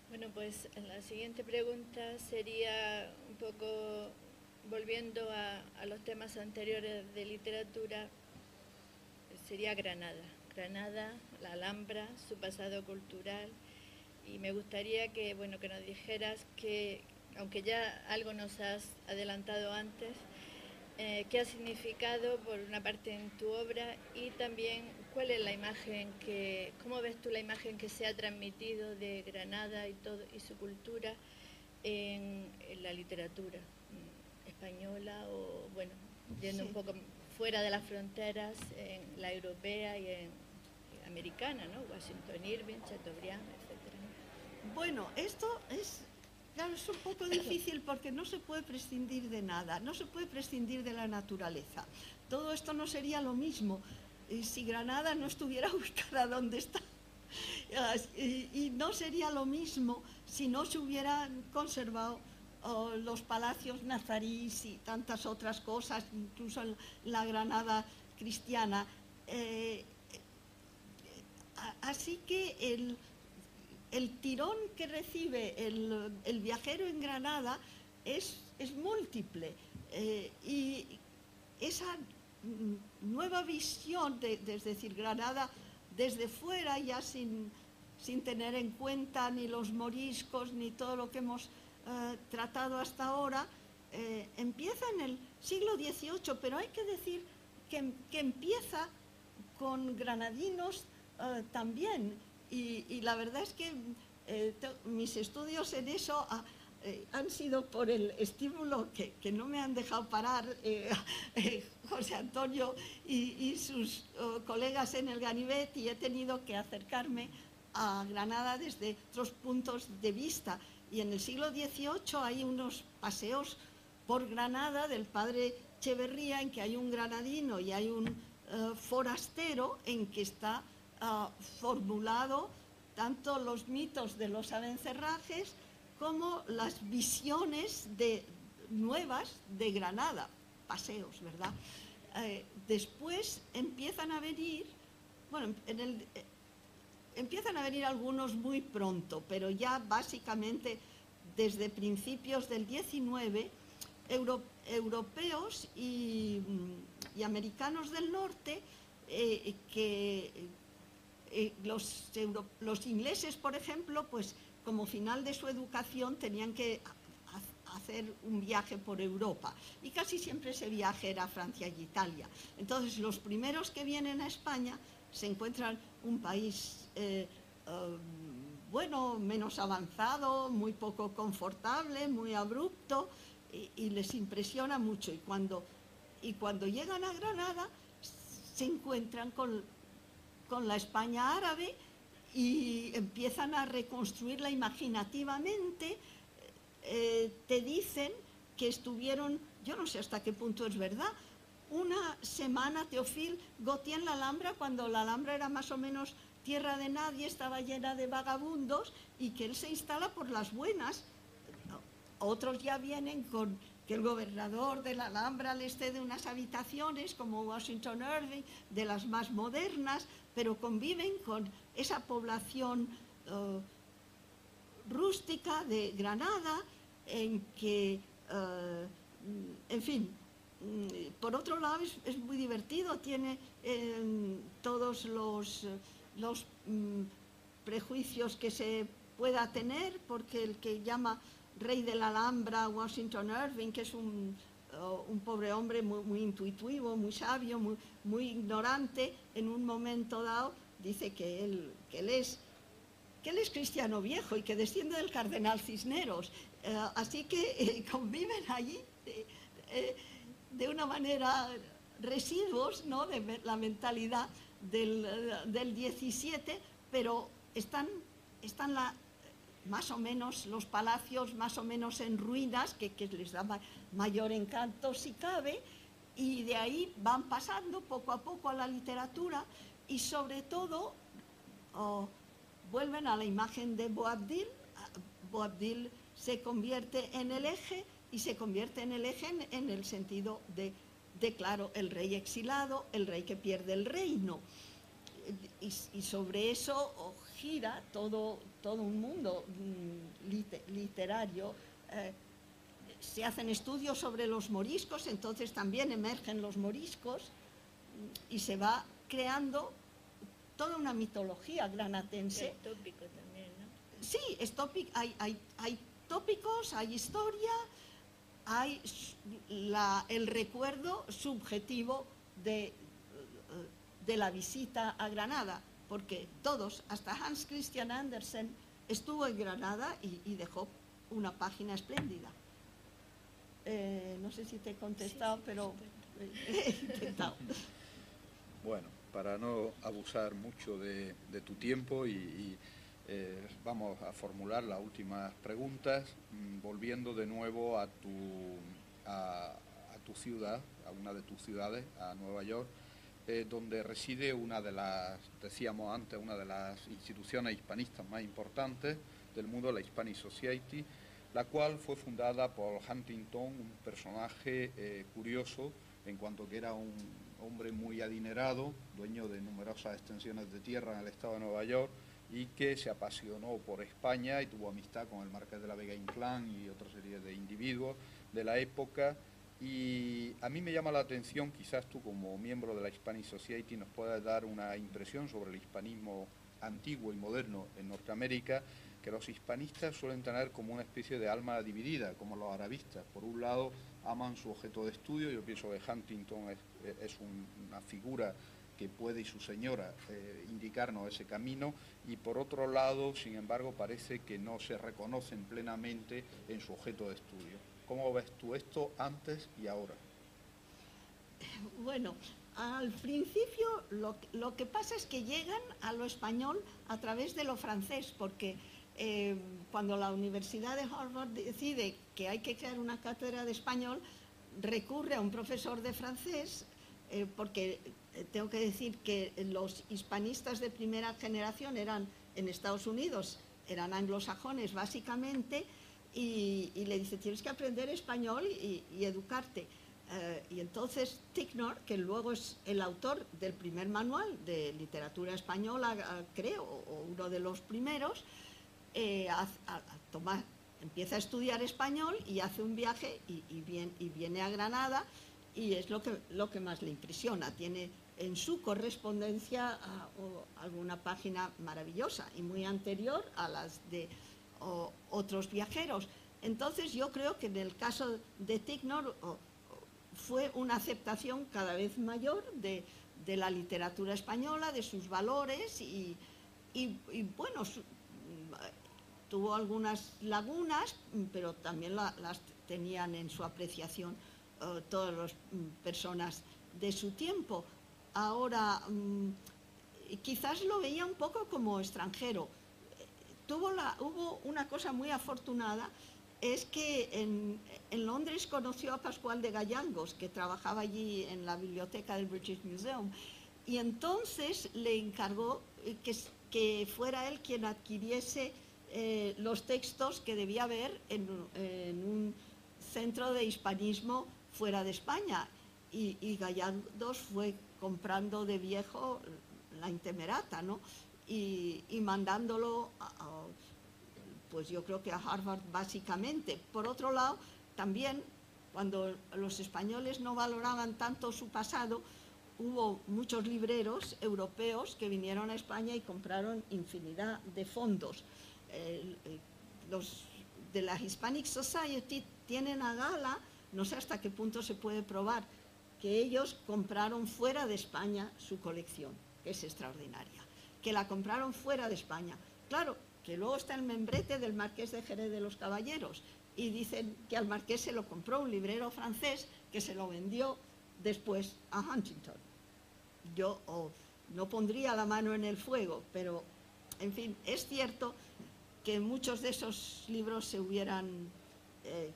Bueno, pues la siguiente pregunta sería un poco volviendo a los temas anteriores de literatura. sería Granada. Granada, la Alhambra, su pasado cultural. Y me gustaría que, bueno, que nos dijeras que, aunque ya algo nos has adelantado antes, qué ha significado por una parte en tu obra y también cuál es la imagen que, cómo ves tú la imagen que se ha transmitido de Granada y todo y su cultura en la literatura española o, bueno, yendo un poco fuera de las fronteras, en la europea y en americana, ¿no? Washington Irving, Chateaubriand, etcétera. Bueno, esto es, claro, es un poco difícil porque no se puede prescindir de nada, no se puede prescindir de la naturaleza. Todo esto no sería lo mismo si Granada no estuviera ubicada donde está. Y no sería lo mismo si no se hubieran conservado los palacios nazarís y tantas otras cosas, incluso la Granada cristiana. Así que el tirón que recibe el viajero en Granada es múltiple. Y esa nueva visión, es decir, Granada desde fuera, ya sin tener en cuenta ni los moriscos ni todo lo que hemos tratado hasta ahora, empieza en el siglo XVIII, pero hay que decir que empieza con granadinos también, y la verdad es que mis estudios en eso han sido por el estímulo que no me han dejado parar José Antonio y sus colegas en el Ganivet, y he tenido que acercarme a Granada desde otros puntos de vista. Y en el siglo XVIII hay unos paseos por Granada del padre Echeverría, en que hay un granadino y hay un forastero, en que está formulado tanto los mitos de los abencerrajes como las visiones nuevas de Granada, paseos, ¿verdad? Después empiezan a venir, bueno, empiezan a venir algunos muy pronto, pero ya básicamente desde principios del XIX, europeos y americanos del norte, los ingleses, por ejemplo, pues como final de su educación tenían que hacer un viaje por Europa, y casi siempre ese viaje era Francia y Italia. Entonces los primeros que vienen a España se encuentran un país bueno, menos avanzado, muy poco confortable, muy abrupto, y les impresiona mucho, y cuando llegan a Granada se encuentran con la España árabe y empiezan a reconstruirla imaginativamente. Te dicen que estuvieron, yo no sé hasta qué punto es verdad, una semana Théophile Gautier en la Alhambra, cuando la Alhambra era más o menos tierra de nadie, estaba llena de vagabundos, y que él se instala por las buenas. Otros ya vienen con que el gobernador de la Alhambra les cede unas habitaciones, como Washington Irving, de las más modernas, pero conviven con esa población rústica de Granada, en que, en fin, por otro lado es muy divertido, tiene todos los prejuicios que se pueda tener, porque el que llama rey de la Alhambra Washington Irving, que es un pobre hombre muy intuitivo, muy sabio, muy ignorante, en un momento dado dice que él es cristiano viejo y que desciende del cardenal Cisneros. Así que conviven allí de una manera residuos, ¿no?, de la mentalidad del 17, pero están más o menos los palacios más o menos en ruinas, que les da mayor encanto si cabe, y de ahí van pasando poco a poco a la literatura, y sobre todo vuelven a la imagen de Boabdil. Boabdil se convierte en el eje, y se convierte en el eje en el sentido de claro, el rey exilado, el rey que pierde el reino, y sobre eso gira todo un mundo literario. Se hacen estudios sobre los moriscos, entonces también emergen los moriscos, y se va creando toda una mitología granatense. El tópico también, ¿no? Sí, hay tópicos, hay historia, hay el recuerdo subjetivo de la visita a Granada, porque todos, hasta Hans Christian Andersen, estuvo en Granada y dejó una página espléndida. No sé si te he contestado, Sí, pero he intentado. Bueno, para no abusar mucho de tu tiempo vamos a formular las últimas preguntas, volviendo de nuevo a tu ciudad, a una de tus ciudades, a Nueva York, donde reside una de las instituciones hispanistas más importantes del mundo, la Hispanic Society, la cual fue fundada por Huntington, un personaje curioso en cuanto que era un hombre muy adinerado, dueño de numerosas extensiones de tierra en el estado de Nueva York, y que se apasionó por España y tuvo amistad con el Marqués de la Vega Inclán y otra serie de individuos de la época. Y a mí me llama la atención, quizás tú como miembro de la Hispanic Society nos puedas dar una impresión sobre el hispanismo antiguo y moderno en Norteamérica, que los hispanistas suelen tener como una especie de alma dividida, como los arabistas. Por un lado, aman su objeto de estudio. Yo pienso que Huntington es una figura que puede, y su señora, indicarnos ese camino, y por otro lado, sin embargo, parece que no se reconocen plenamente en su objeto de estudio. ¿Cómo ves tú esto antes y ahora? Bueno, al principio lo que pasa es que llegan a lo español a través de lo francés, porque cuando la Universidad de Harvard decide que hay que crear una cátedra de español, recurre a un profesor de francés, porque tengo que decir que los hispanistas de primera generación eran en Estados Unidos, eran anglosajones básicamente, y le dice, tienes que aprender español y educarte. Y entonces Ticknor, que luego es el autor del primer manual de literatura española, creo, o uno de los primeros, empieza a estudiar español y hace un viaje y viene a Granada, y es lo que más le impresiona. Tiene en su correspondencia alguna página maravillosa y muy anterior a las de otros viajeros. Entonces yo creo que en el caso de Ticknor fue una aceptación cada vez mayor de la literatura española, de sus valores, y bueno, tuvo algunas lagunas, pero también las tenían en su apreciación todas las personas de su tiempo. Ahora, quizás lo veía un poco como extranjero. Hubo una cosa muy afortunada, es que en Londres conoció a Pascual de Gayangos, que trabajaba allí en la biblioteca del British Museum, y entonces le encargó que fuera él quien adquiriese los textos que debía haber en un centro de hispanismo fuera de España, y Gallardos fue comprando de viejo la Intemerata, ¿no? y mandándolo pues yo creo que a Harvard básicamente. Por otro lado, también cuando los españoles no valoraban tanto su pasado, hubo muchos libreros europeos que vinieron a España y compraron infinidad de fondos. Los de la Hispanic Society tienen a gala, no sé hasta qué punto se puede probar, que ellos compraron fuera de España su colección, que es extraordinaria, que la compraron fuera de España. Claro, que luego está el membrete del Marqués de Jerez de los Caballeros, y dicen que al Marqués se lo compró un librero francés que se lo vendió después a Huntington. Yo no pondría la mano en el fuego, pero, en fin, es cierto que muchos de esos libros se hubieran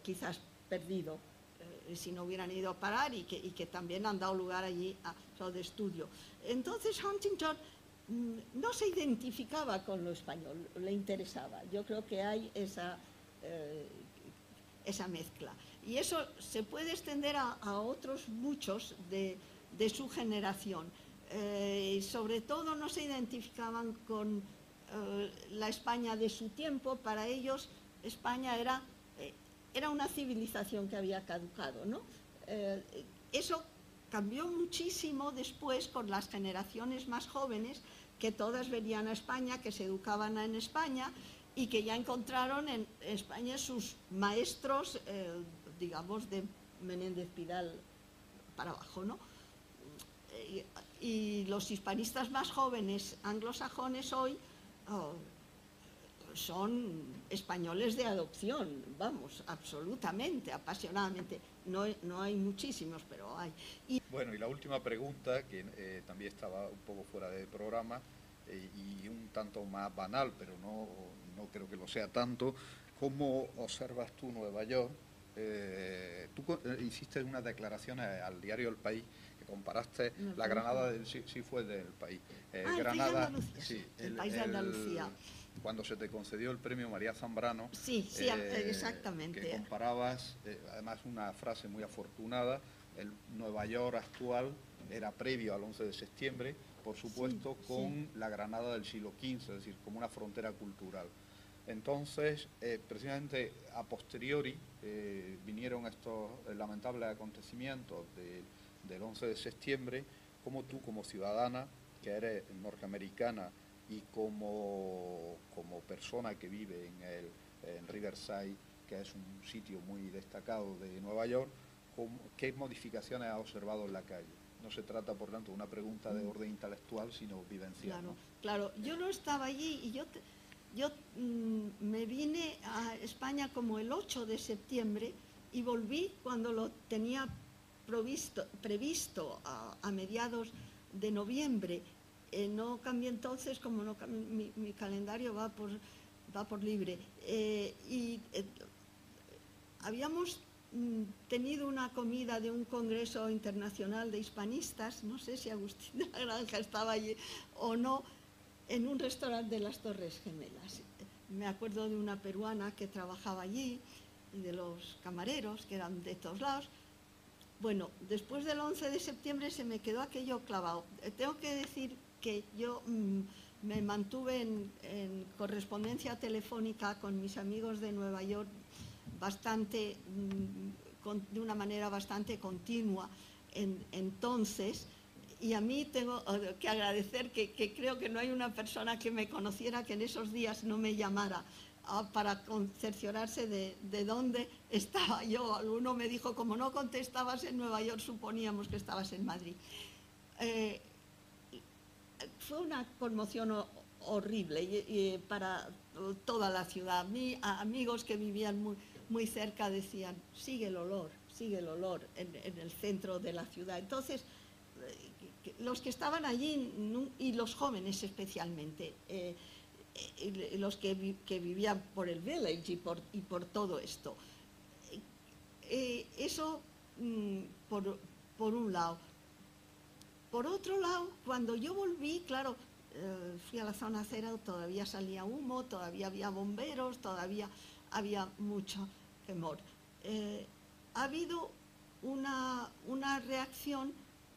quizás perdido si no hubieran ido a parar, y que también han dado lugar allí a todo de estudio. Entonces Huntington no se identificaba con lo español, le interesaba. Yo creo que hay esa mezcla. Y eso se puede extender a otros muchos de su generación. Sobre todo no se identificaban con la España de su tiempo. Para ellos España era una civilización que había caducado, ¿no? Eso cambió muchísimo después con las generaciones más jóvenes, que todas venían a España, que se educaban en España y que ya encontraron en España sus maestros, digamos, de Menéndez Pidal para abajo, ¿no? Y los hispanistas más jóvenes anglosajones hoy son españoles de adopción, vamos, absolutamente, apasionadamente. No hay muchísimos, pero hay. Bueno, y la última pregunta, que también estaba un poco fuera de programa y un tanto más banal, pero no creo que lo sea tanto. ¿Cómo observas tú Nueva York? Tú hiciste unas declaraciones al diario El País que comparaste la Granada sí fue del País. Granada, sí, el País de Andalucía. Cuando se te concedió el premio María Zambrano, sí, exactamente. Que comparabas, además una frase muy afortunada, el Nueva York actual era previo al 11 de septiembre, por supuesto, con la Granada del siglo XV, es decir, como una frontera cultural. Entonces, precisamente a posteriori vinieron estos lamentables acontecimientos del 11 de septiembre, como tú, como ciudadana, que eres norteamericana y como persona que vive en Riverside, que es un sitio muy destacado de Nueva York, ¿qué modificaciones has observado en la calle? No se trata, por tanto, de una pregunta de orden intelectual, sino vivencial. Claro, ¿no? Claro. Yo no estaba allí y yo me vine a España como el 8 de septiembre y volví cuando lo tenía previsto a mediados de noviembre. No cambié entonces, como no cambié, mi calendario va por libre. Habíamos tenido una comida de un congreso internacional de hispanistas, no sé si Agustín de la Granja estaba allí o no, en un restaurante de las Torres Gemelas. Me acuerdo de una peruana que trabajaba allí y de los camareros que eran de todos lados. Bueno, después del 11 de septiembre se me quedó aquello clavado. Tengo que decir que yo me mantuve en correspondencia telefónica con mis amigos de Nueva York de una manera bastante continua entonces, y a mí tengo que agradecer que creo que no hay una persona que me conociera que en esos días no me llamara para cerciorarse de dónde estaba yo. Alguno me dijo, como no contestabas en Nueva York, suponíamos que estabas en Madrid. Fue una conmoción horrible para toda la ciudad. Amigos que vivían muy cerca decían, sigue el olor en el centro de la ciudad. Entonces, los que estaban allí, y los jóvenes especialmente, los que vivían por el Village y por todo esto. Eso por un lado. Por otro lado, cuando yo volví, claro, fui a la zona cero, todavía salía humo, todavía había bomberos, todavía había mucho temor. Ha habido una reacción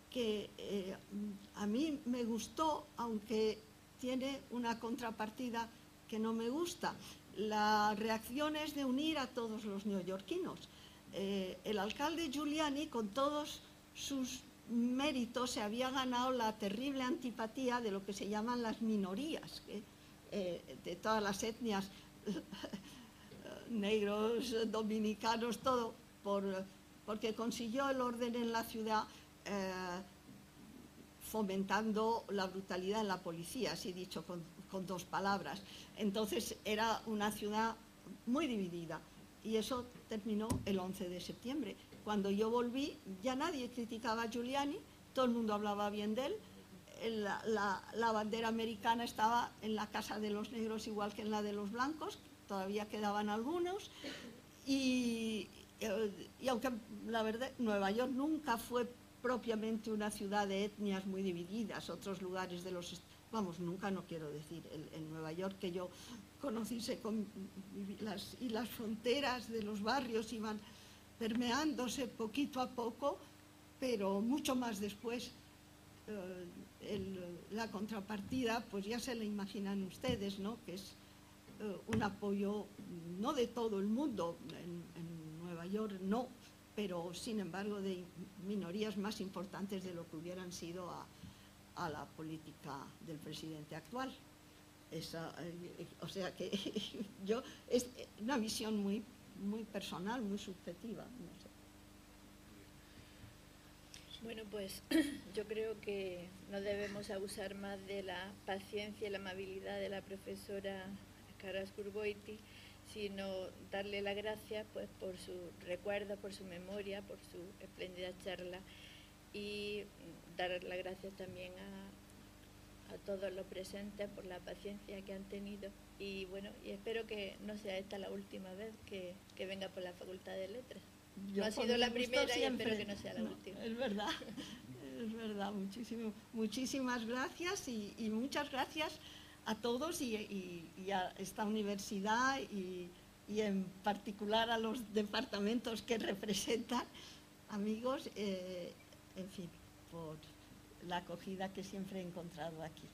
que a mí me gustó, aunque tiene una contrapartida que no me gusta. La reacción es de unir a todos los neoyorquinos. El alcalde Giuliani, con todos sus méritos, se había ganado la terrible antipatía de lo que se llaman las minorías, de todas las etnias, negros, dominicanos, todo, porque consiguió el orden en la ciudad fomentando la brutalidad en la policía, así dicho con dos palabras. Entonces era una ciudad muy dividida y eso terminó el 11 de septiembre. Cuando yo volví ya nadie criticaba a Giuliani, todo el mundo hablaba bien de él. La bandera americana estaba en la casa de los negros igual que en la de los blancos, todavía quedaban algunos, y aunque la verdad Nueva York nunca fue propiamente una ciudad de etnias muy divididas, otros lugares de los... Vamos, nunca, no quiero decir, en Nueva York que yo conocí, y las fronteras de los barrios iban permeándose poquito a poco, pero mucho más después la contrapartida, pues ya se la imaginan ustedes, ¿no? Que es un apoyo no de todo el mundo, en Nueva York no, pero sin embargo de minorías más importantes de lo que hubieran sido a la política del presidente actual. O sea que es una visión muy personal, muy subjetiva, no sé. Bueno, pues yo creo que no debemos abusar más de la paciencia y la amabilidad de la profesora Carrasco-Urgoiti, sino darle las gracias pues, por su recuerdo, por su memoria, por su espléndida charla, y dar las gracias también a todos los presentes por la paciencia que han tenido. Y bueno, y espero que no sea esta la última vez que venga por la Facultad de Letras. No ha sido la primera y espero que no sea la última. Es verdad, es verdad. Muchísimas gracias y muchas gracias a todos y a esta universidad y en particular a los departamentos que representan, amigos, en fin, por la acogida que siempre he encontrado aquí.